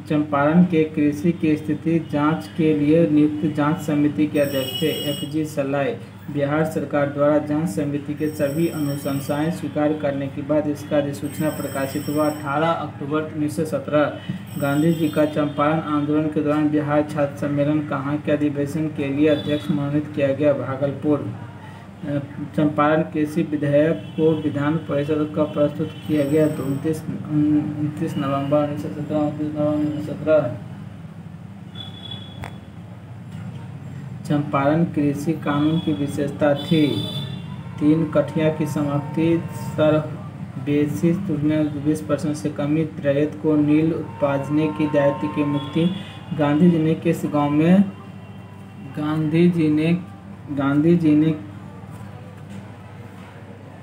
चंपारण के कृषि की स्थिति जांच के लिए नियुक्त जांच समिति के अध्यक्ष थे F.G. सलाई। बिहार सरकार द्वारा जांच समिति के सभी अनुशंसाएं स्वीकार करने के बाद इसका अधिसूचना प्रकाशित हुआ 18 अक्टूबर 1917। गांधी जी का चंपारण आंदोलन के दौरान बिहार छात्र सम्मेलन कहाँ के अधिवेशन के लिए अध्यक्ष मनोनीत किया गया? भागलपुर। चंपारण कृषि विधेयक को विधान परिषद कब प्रस्तुत किया गया? तो 29 नवंबर 1917। चंपारण कृषि कानून की विशेषता थी 3 कठिया की समाप्ति, सर बेसिस तुलना 20% से कमी, रैयत को नील उत्पादने की दायित्व की मुक्ति। गांधी जी ने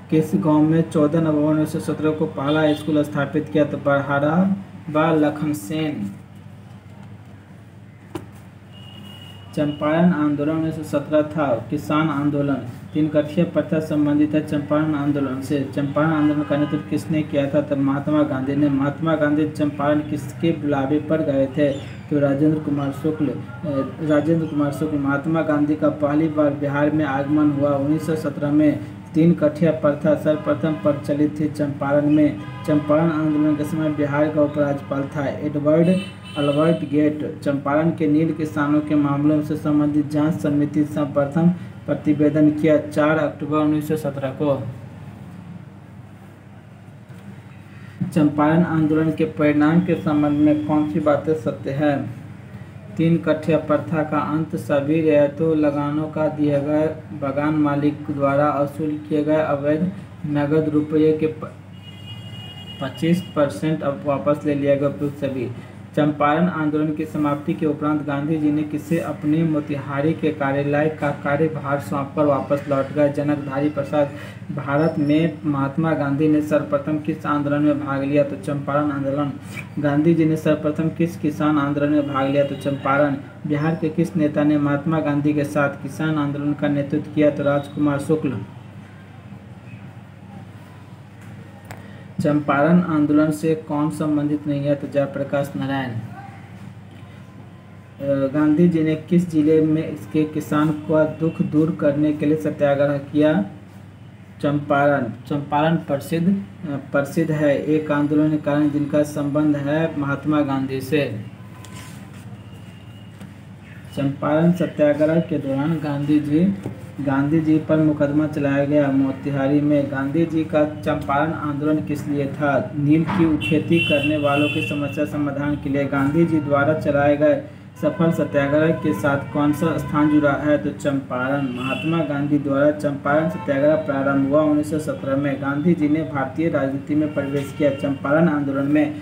किस गांव में 14 नवंबर 1917 को पहला स्कूल स्थापित किया? तो बरहारा लखनसेन। चंपारण आंदोलन 1917 था किसान आंदोलन। 3 कठिया प्रथा संबंधित है चंपारण आंदोलन से। चंपारण आंदोलन का नेतृत्व किसने किया था? तो महात्मा गांधी ने। महात्मा गांधी चंपारण किसके बुलावे पर गए थे? तो राजेंद्र कुमार शुक्ल। महात्मा गांधी का पहली बार बिहार में आगमन हुआ 1917 में। 3 कठिया प्रथा सर्वप्रथम प्रचलित थी चंपारण में। चंपारण आंदोलन के समय बिहार का उपराज्यपाल था अल्बर्ट गेट। चंपारण के नील किसानों के मामलों से संबंधित जांच समिति सर्वप्रथम प्रतिवेदन किया 4 अक्टूबर 1917 को। चंपारण आंदोलन के परिणाम के संबंध में कौन सी बातें सत्य है? 3 कठिया प्रथा का अंत, सभी रियायतों लगानों का दिए गए बागान मालिक द्वारा वसूल किए गए अवैध नगद रुपये के 25% अब वापस ले लिया गया। सभी चंपारण आंदोलन की समाप्ति के उपरांत गांधी जी ने किसे अपने मोतिहारी के कार्यालय का कार्यभार सौंपकर वापस लौट गए? जनकधारी प्रसाद। भारत में महात्मा गांधी ने सर्वप्रथम किस आंदोलन में भाग लिया? तो चंपारण आंदोलन। गांधी जी ने सर्वप्रथम किस किसान आंदोलन में भाग लिया? तो चंपारण। बिहार के किस नेता ने महात्मा गांधी के साथ किसान आंदोलन का नेतृत्व किया? तो राजकुमार शुक्ल। चंपारण आंदोलन से कौन संबंधित नहीं है? तो जयप्रकाश नारायण। गांधी जी ने किस जिले में इसके किसान का दुख दूर करने के लिए सत्याग्रह किया? चंपारण। चंपारण प्रसिद्ध है एक आंदोलन के कारण जिनका संबंध है महात्मा गांधी से। चंपारण सत्याग्रह के दौरान गांधी जी पर मुकदमा चलाया गया मोतिहारी में। गांधी जी का चंपारण आंदोलन किस लिए था? नील की खेती करने वालों की समस्या समाधान के लिए। गांधी जी द्वारा चलाए गए सफल सत्याग्रह के साथ कौन सा स्थान जुड़ा है? तो चंपारण। महात्मा गांधी द्वारा चंपारण सत्याग्रह प्रारंभ हुआ 1917 में। गांधी जी ने भारतीय राजनीति में प्रवेश किया चंपारण आंदोलन में।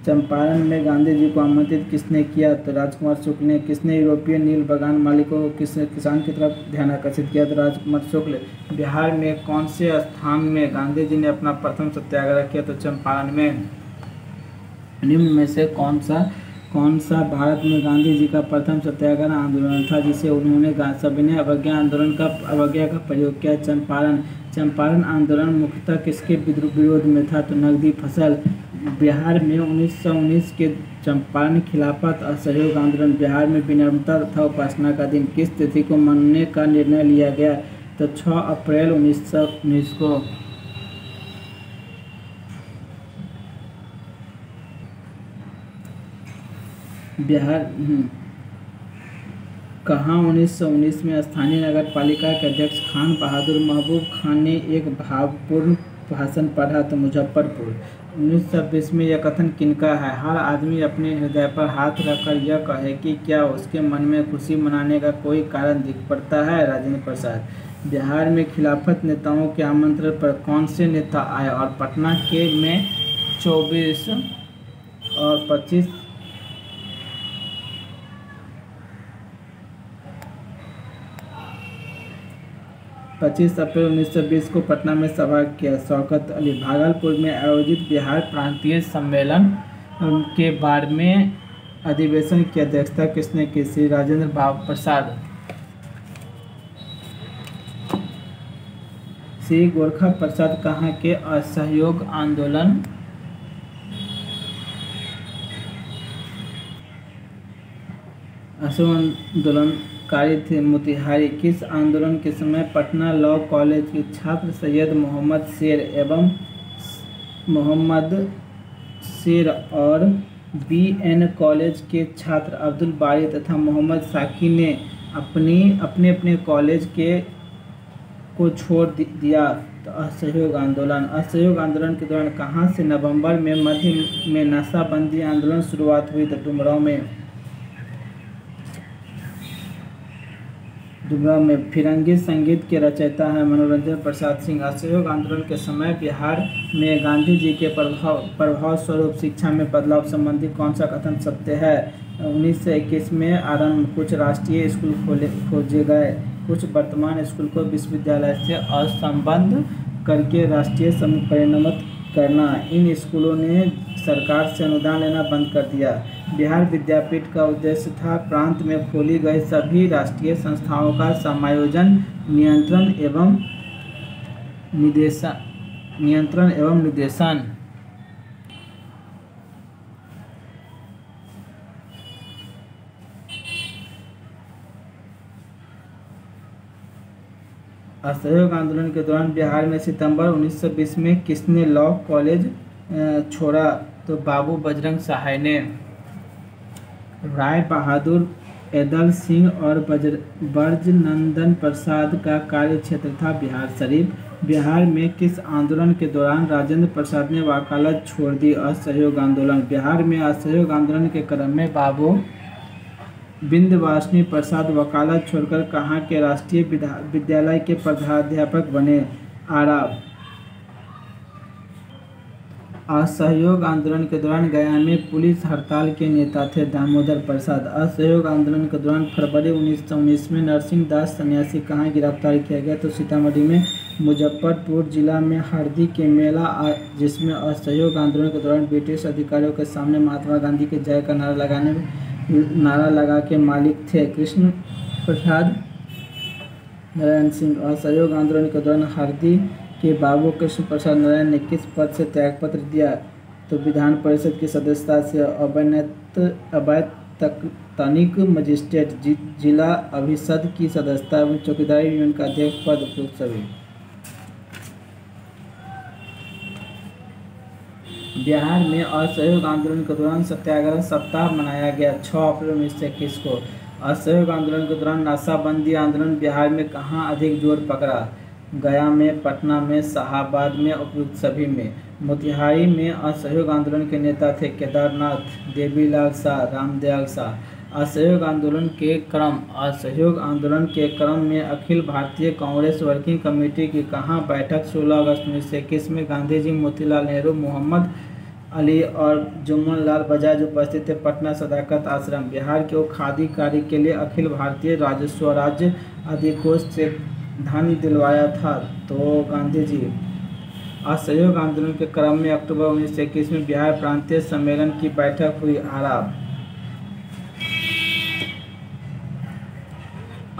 चंपारण में गांधी जी को आमंत्रित किसने किया? तो राजकुमार शुक्ल ने। किसने यूरोपीय नील बागान मालिकों को किसान की तरफ ध्यान आकर्षित किया? तो राजकुमार शुक्ल। बिहार में कौन से स्थान में गांधी जी ने अपना प्रथम सत्याग्रह किया? तो चंपारण में। निम्न में से कौन सा भारत में गांधी जी का प्रथम सत्याग्रह आंदोलन था जिसे उन्होंने सविनय अवज्ञा का प्रयोग किया? चंपारण आंदोलन मुख्यतः किसके विरोध में था? तो नकदी फसल। बिहार में 1919 के चंपारण खिलाफत असहयोग आंदोलन। बिहार में विनम्रता तथा उपासना का दिन किस तिथि को मनाने का निर्णय लिया गया? तो 6 अप्रैल 1919 को। बिहार कहाँ 1919 में स्थानीय नगर पालिका के अध्यक्ष खान बहादुर महबूब खान ने एक भावपूर्ण भाषण पढ़ा? तो मुजफ्फरपुर। 1920 में यह कथन किनका है? हर आदमी अपने हृदय पर हाथ रखकर यह कहे कि क्या उसके मन में खुशी मनाने का कोई कारण दिख पड़ता है? राजेंद्र प्रसाद। बिहार में खिलाफत नेताओं के आमंत्रण पर कौन से नेता आए और पटना के में 24 और 25 अप्रैल 1920 को पटना में सभा किया? शौकत अली। भागलपुर में आयोजित बिहार प्रांतीय सम्मेलन के 12वें अधिवेशन की अध्यक्षता किसने की? श्री राजेंद्र प्रसाद। श्री गोरखा प्रसाद कहाँ के असहयोग आंदोलनकारी थे? मोतिहारी। किस आंदोलन के समय पटना लॉ कॉलेज के छात्र सैयद मोहम्मद शेर और BN कॉलेज के छात्र अब्दुल बारी तथा मोहम्मद साकी ने अपने कॉलेज को छोड़ दिया? तो असहयोग आंदोलन के दौरान कहाँ से नवंबर में मध्य में नशाबंदी आंदोलन शुरुआत हुई? तो डुमरांव में। फिरंगी संगीत के रचयिता है मनोरंजन प्रसाद सिंह। असहयोग आंदोलन के समय बिहार में गांधी जी के प्रभाव स्वरूप शिक्षा में बदलाव संबंधी कौन सा कथन सत्य है? 1921 में आरंभ कुछ राष्ट्रीय स्कूल खोजे गए। कुछ वर्तमान स्कूल को विश्वविद्यालय से असंबद्ध करके राष्ट्रीय परिणत करना। इन स्कूलों ने सरकार से अनुदान लेना बंद कर दिया। बिहार विद्यापीठ का उद्देश्य था प्रांत में खोली गई सभी राष्ट्रीय संस्थाओं का समायोजन, नियंत्रण एवं निर्देशन। असहयोग आंदोलन के दौरान बिहार में सितंबर 1920 में किसने लॉ कॉलेज छोड़ा? तो बाबू बजरंग सहाय ने। राय बहादुर, एदल सिंह और ब्रजनंदन प्रसाद का कार्य क्षेत्र था बिहार शरीफ। बिहार में किस आंदोलन के दौरान राजेंद्र प्रसाद ने वकालत छोड़ दी? असहयोग आंदोलन। बिहार में असहयोग आंदोलन के क्रम में बाबू विंध्यवासिनी प्रसाद वकालत छोड़कर कहाँ के राष्ट्रीय विद्यालय के प्रधानाध्यापक बने? आरा। असहयोग आंदोलन के दौरान गया में पुलिस हड़ताल के नेता थे दामोदर प्रसाद। असहयोग आंदोलन के दौरान फरवरी 1919 में नरसिंह दास सन्यासी कहाँ गिरफ्तार किया गया? तो सीतामढ़ी में। मुजफ्फरपुर जिला में हरदी के मेला जिसमें असहयोग आंदोलन के दौरान ब्रिटिश अधिकारियों के सामने महात्मा गांधी के जय का नारा लगा के मालिक थे कृष्ण प्रसाद नारायण सिंह। असहयोग आंदोलन के दौरान हरदी के बाबू कृष्ण प्रसाद नारायण ने किस पद से त्यागपत्र दिया? तो विधान परिषद की सदस्यता से अवैध तकनीक मजिस्ट्रेट जिला अभिसद की सदस्यता एवं चौकीदारी यूनियन का अध्यक्ष पद उपयुक्त सभी। बिहार में असहयोग आंदोलन के दौरान सत्याग्रह सप्ताह मनाया गया 6 अप्रैल 1921 को। असहयोग आंदोलन के दौरान नाकाबंदी आंदोलन बिहार में कहाँ अधिक जोर पकड़ा? गया में, पटना में, शाहाबाद में, उपयुक्त सभी में। मोतिहारी में असहयोग आंदोलन के नेता थे केदारनाथ, देवीलाल शाह, रामदयाल शाह। असहयोग आंदोलन के क्रम में अखिल भारतीय कांग्रेस वर्किंग कमेटी की कहाँ बैठक 16 अगस्त 1921 में? गांधी जी, मोतीलाल नेहरू, मोहम्मद अली और जुम्मन लाल बजाज उपस्थित थे। पटना सदाकत आश्रम। बिहार को खादी कार्य के लिए अखिल भारतीय राजस्व राज्य अधिकोष से धन दिलवाया था? तो गांधी जी। असहयोग आंदोलन के क्रम में अक्टूबर 1921 में बिहार प्रांतीय सम्मेलन की बैठक हुई आरा।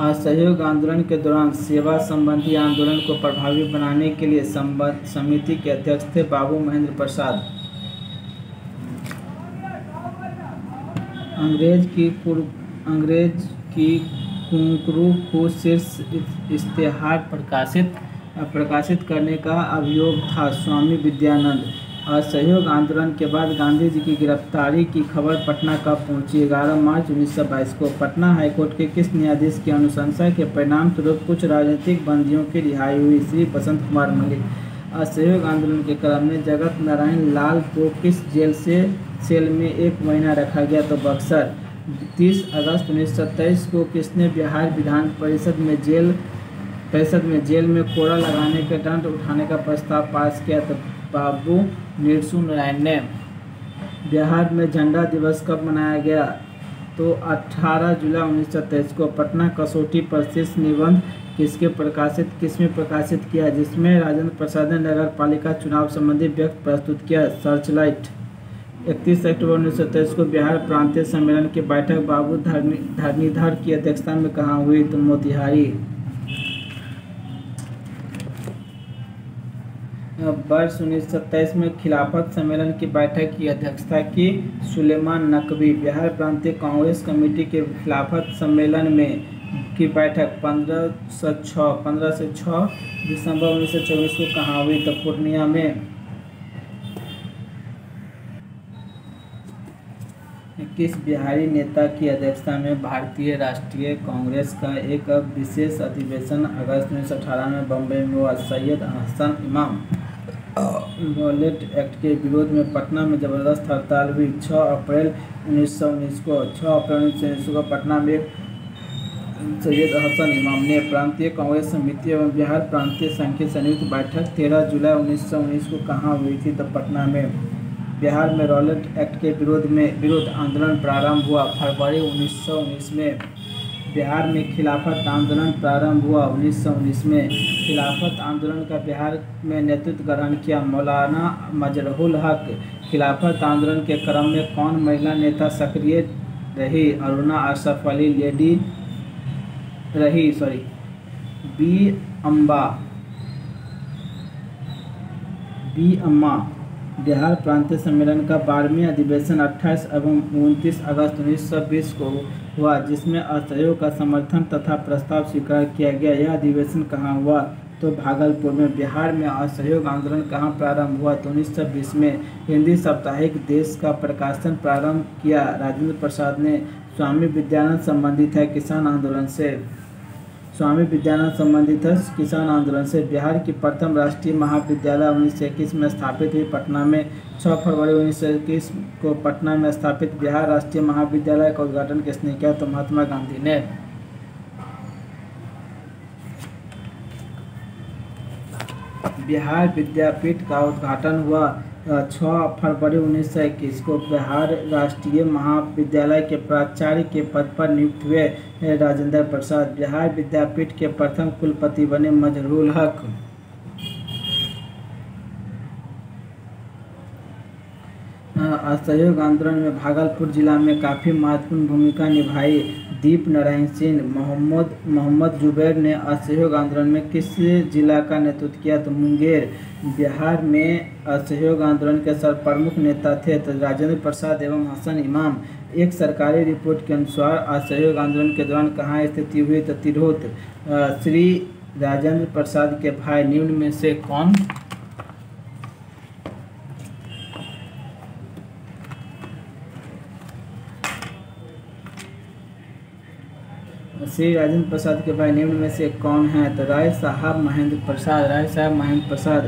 असहयोग आंदोलन के दौरान सेवा संबंधी आंदोलन को प्रभावी बनाने के लिए समिति के अध्यक्ष थे बाबू महेंद्र प्रसाद। अंग्रेज की कुंकरू को शीर्ष इश्तेहार प्रकाशित करने का अभियोग था स्वामी विद्यानंद। असहयोग आंदोलन के बाद गांधी जी की गिरफ्तारी की खबर पटना कब पहुंची? 11 मार्च 1922 को। पटना हाईकोर्ट के किस न्यायाधीश की अनुशंसा के परिणाम स्वरूप कुछ राजनीतिक बंदियों की रिहाई हुई? श्री बसंत कुमार मलिक। असहयोग आंदोलन के क्रम में जगत नारायण लाल को किस सेल में 1 महीना रखा गया? तो बक्सर। 30 अगस्त 1927 को किसने बिहार विधान परिषद में जेल में कोड़ा लगाने के दंड उठाने का प्रस्ताव पास किया? तो बाबू निरसू नारायण ने। बिहार में झंडा दिवस कब मनाया गया? तो 18 जुलाई 1923 को। पटना कसौटी पर शीर्ष निबंध किसमें प्रकाशित किया जिसमें राजेंद्र प्रसाद ने नगर पालिका चुनाव संबंधी व्यक्त प्रस्तुत किया? सर्चलाइट। 31 अक्टूबर 1923 को बिहार प्रांतीय सम्मेलन की बैठक बाबू धरणीधर की अध्यक्षता में कहाँ हुई? तो मोतिहारी। वर्ष 1927 में खिलाफत सम्मेलन की बैठक की अध्यक्षता की सुलेमान नकवी। बिहार प्रांतीय कांग्रेस कमेटी के खिलाफत सम्मेलन की बैठक 15 से 6 दिसंबर 1924 को कहाँ हुई? तो पूर्णिया में। किस बिहारी नेता की अध्यक्षता में भारतीय राष्ट्रीय कांग्रेस का एक विशेष अधिवेशन अगस्त 1918 में बम्बई में हुआ? सैयद हसन इमाम। रॉलेट एक्ट के विरोध में पटना में जबरदस्त हड़ताल हुई 6 अप्रैल 1919 को। 6 अप्रैल 1919 को पटना में सैयद हसन इमाम ने प्रांतीय कांग्रेस समिति एवं बिहार प्रांतीय संघ की संयुक्त बैठक 13 जुलाई 1919 को कहाँ हुई थी? तो पटना में। बिहार में रॉलेट एक्ट के विरोध आंदोलन प्रारंभ हुआ फरवरी 1919 में। बिहार में खिलाफत आंदोलन प्रारंभ हुआ 1919 में। खिलाफत आंदोलन का बिहार में नेतृत्व ग्रहण किया मौलाना मजरूल हक। खिलाफत आंदोलन के क्रम में कौन महिला नेता सक्रिय रही? अरुणा अशरफ अली लेडी रही बी अम्मा। बिहार प्रांतीय सम्मेलन का 12वें अधिवेशन 28 एवं 29 अगस्त 1920 को हुआ जिसमें असहयोग का समर्थन तथा प्रस्ताव स्वीकार किया गया। यह अधिवेशन कहाँ हुआ? तो भागलपुर में। बिहार में असहयोग आंदोलन कहाँ प्रारंभ हुआ? तो 1920 में। हिंदी साप्ताहिक देश का प्रकाशन प्रारंभ किया राजेंद्र प्रसाद ने। स्वामी विद्यानंद संबंधित है किसान आंदोलन से। बिहार की प्रथम राष्ट्रीय महाविद्यालय 1921 में स्थापित हुई पटना में। 6 फरवरी 1921 को पटना में स्थापित बिहार राष्ट्रीय महाविद्यालय का उद्घाटन किसने किया? तो महात्मा गांधी ने। बिहार विद्यापीठ का उद्घाटन हुआ 6 फरवरी 1921 को बिहार राष्ट्रीय महाविद्यालय के प्राचार्य के पद पर नियुक्त हुए राजेंद्र प्रसाद। बिहार विद्यापीठ के प्रथम कुलपति बने मजहरूल हक। असहयोग आंदोलन में भागलपुर जिला में काफ़ी महत्वपूर्ण भूमिका निभाई। दीप नारायण सिंह, मोहम्मद जुबैर ने असहयोग आंदोलन में किस जिला का नेतृत्व किया? तो मुंगेर। बिहार में असहयोग आंदोलन के प्रमुख नेता थे तो राजेंद्र प्रसाद एवं हसन इमाम। एक सरकारी रिपोर्ट के अनुसार असहयोग आंदोलन के दौरान कहाँ स्थिति हुई? तो तिरहुत। श्री राजेंद्र प्रसाद के भाई निम्न में से कौन? श्री राजेंद्र प्रसाद के भाई निम्न में से कौन है? तो राय साहब महेंद्र प्रसाद।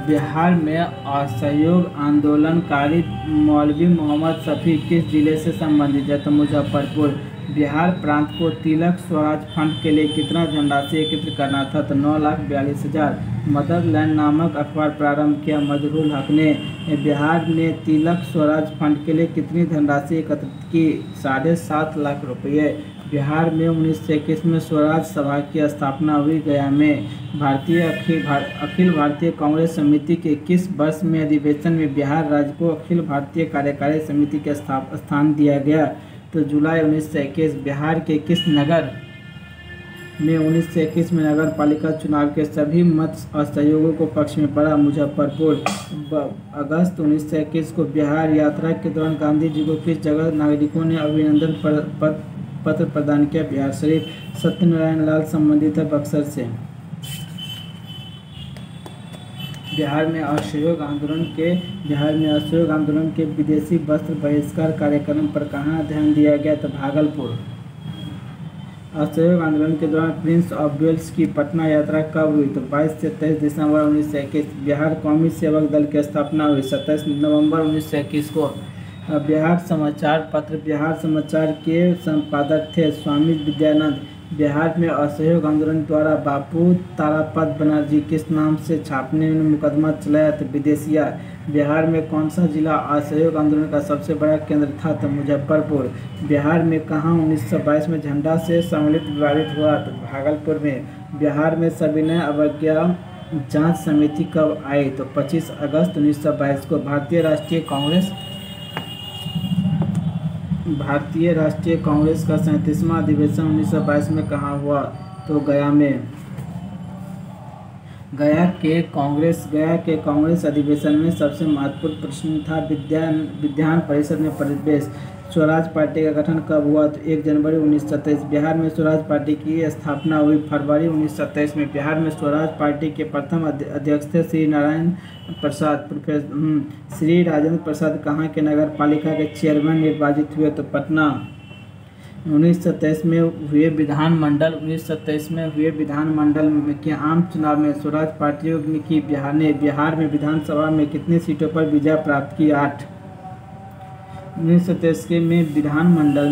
बिहार में असहयोग आंदोलनकारी मौलवी मोहम्मद शफी किस जिले से संबंधित है? तो मुजफ्फरपुर। बिहार प्रांत को तिलक स्वराज फंड के लिए कितना धनराशि एकत्र करना था? तो 9,42,000। मदरलैंड नामक अखबार प्रारंभ किया मजहरूल हक ने। बिहार ने तिलक स्वराज फंड के लिए कितनी धनराशि एकत्रित की? 7.5 लाख रुपये। बिहार में 1921 में स्वराज सभा की स्थापना हुई। गया में अखिल भारतीय कांग्रेस समिति के किस वर्ष में अधिवेशन में बिहार राज्य को अखिल भारतीय कार्यकारी समिति के स्थान दिया गया? तो जुलाई 1921। बिहार के किस नगर में 1921 में नगर पालिका चुनाव के सभी मत असहयोगों को पक्ष में पड़ा? मुजफ्फरपुर। अगस्त 1921 को बिहार यात्रा के दौरान गांधी जी को किस जगह नागरिकों ने अभिनंदन पत्र प्रदान किया? बिहार शरीफ। सत्यनारायण लाल संबंधित है बक्सर से। बिहार में असहयोग आंदोलन के विदेशी वस्त्र बहिष्कार कार्यक्रम पर कहाँ ध्यान दिया गया? तो भागलपुर। असहयोग आंदोलन के दौरान प्रिंस ऑफ वेल्स की पटना यात्रा कब हुई? तो 22 से 23 दिसंबर 1921। बिहार कौमी सेवक दल की स्थापना हुई 27 नवंबर 1921 को। बिहार समाचार पत्र बिहार समाचार के संपादक थे स्वामी विद्यानंद। बिहार में असहयोग आंदोलन द्वारा बापू तारापद बनर्जी किस नाम से छापने में मुकदमा चलाया? तो विदेशिया। बिहार में कौन सा जिला असहयोग आंदोलन का सबसे बड़ा केंद्र था? तो मुजफ्फरपुर। बिहार में कहाँ 1922 में झंडा से सम्मिलित विवादित हुआ? तो भागलपुर में। बिहार में सविनय अवज्ञा जांच समिति कब आई? तो 25 अगस्त 1922 को। भारतीय राष्ट्रीय कांग्रेस का 37वां अधिवेशन 1922 में कहाँ हुआ? तो गया में। गया के कांग्रेस अधिवेशन में सबसे महत्वपूर्ण प्रश्न था विधान परिषद में प्रवेश। स्वराज पार्टी का गठन कब हुआ? तो 1 जनवरी 1927। बिहार में स्वराज पार्टी की स्थापना हुई फरवरी 1927 में। बिहार में स्वराज पार्टी के प्रथम अध्यक्ष थे श्री नारायण प्रसाद। श्री राजेंद्र प्रसाद कहाँ के नगर पालिका के चेयरमैन निर्वाचित हुए? तो पटना। 1927 में हुए विधानमंडल के आम चुनाव में स्वराज पार्टी की बिहार में विधानसभा में कितनी सीटों पर विजय प्राप्त की? 8। 1927 के में विधानमंडल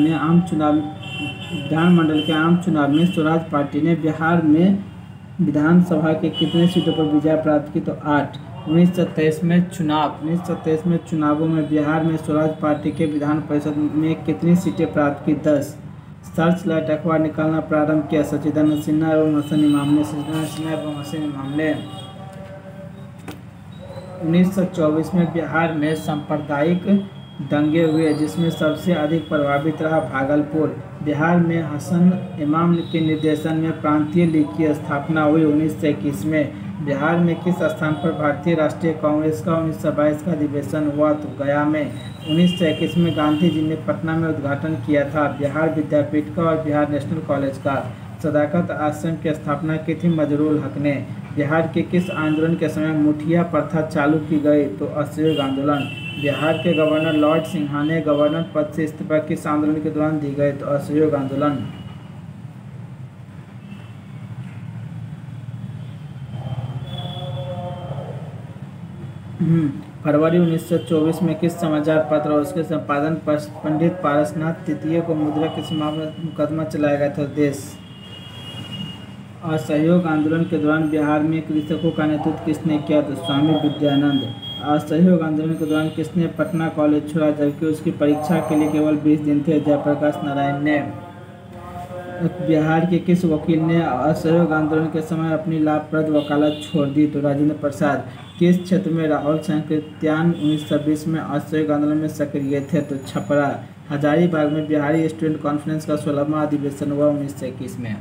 के आम चुनाव में स्वराज पार्टी ने बिहार में विधानसभा के कितने सीटों पर विजय प्राप्त की? तो 8। 1927 में चुनावों में बिहार में स्वराज पार्टी के विधान परिषद में कितनी सीटें प्राप्त की? 10। सर्च लाइट अखबार निकालना प्रारंभ किया सच्चिदानंद सिन्हा एवं हसन इमाम ने। 1924 में बिहार में सांप्रदायिक दंगे हुए जिसमें सबसे अधिक प्रभावित रहा भागलपुर। बिहार में हसन इमाम के निर्देशन में प्रांतीय लीग की स्थापना हुई 1921 में। बिहार में किस स्थान पर भारतीय राष्ट्रीय कांग्रेस का 1922 का अधिवेशन हुआ? तो गया में। 1921 में गांधी जी ने पटना में उद्घाटन किया था बिहार विद्यापीठ का और बिहार नेशनल कॉलेज का। सदाकत आश्रम की स्थापना की थी मजहरूल हक ने। बिहार के किस आंदोलन के समय मुठिया प्रथा चालू की गई? तो असहयोग आंदोलन। बिहार के गवर्नर लॉर्ड सिंघा ने गवर्नर पद से इस्तीफा किस आंदोलन के दौरान दी गई? तो असहयोग आंदोलन। फरवरी 1924 में किस समाचार पत्र और उसके संपादन पर पंडित पारसनाथ तृतीय को मुद्रा के मामले में मुकदमा चलाया गया था? देश। असहयोग आंदोलन के दौरान बिहार में कृषकों का नेतृत्व किसने किया? तो स्वामी विद्यानंद। असहयोग आंदोलन के दौरान किसने पटना कॉलेज छोड़ा जबकि उसकी परीक्षा के लिए केवल 20 दिन थे? जयप्रकाश नारायण ने। बिहार के किस वकील ने असहयोग आंदोलन के समय अपनी लाभप्रद वकालत छोड़ दी? तो राजेंद्र प्रसाद। किस क्षेत्र में राहुल सांकृत्यायन 1920 में असहयोग आंदोलन में सक्रिय थे? तो छपरा। हजारीबाग में बिहारी स्टूडेंट कॉन्फ्रेंस का 16वां अधिवेशन हुआ 1921 में।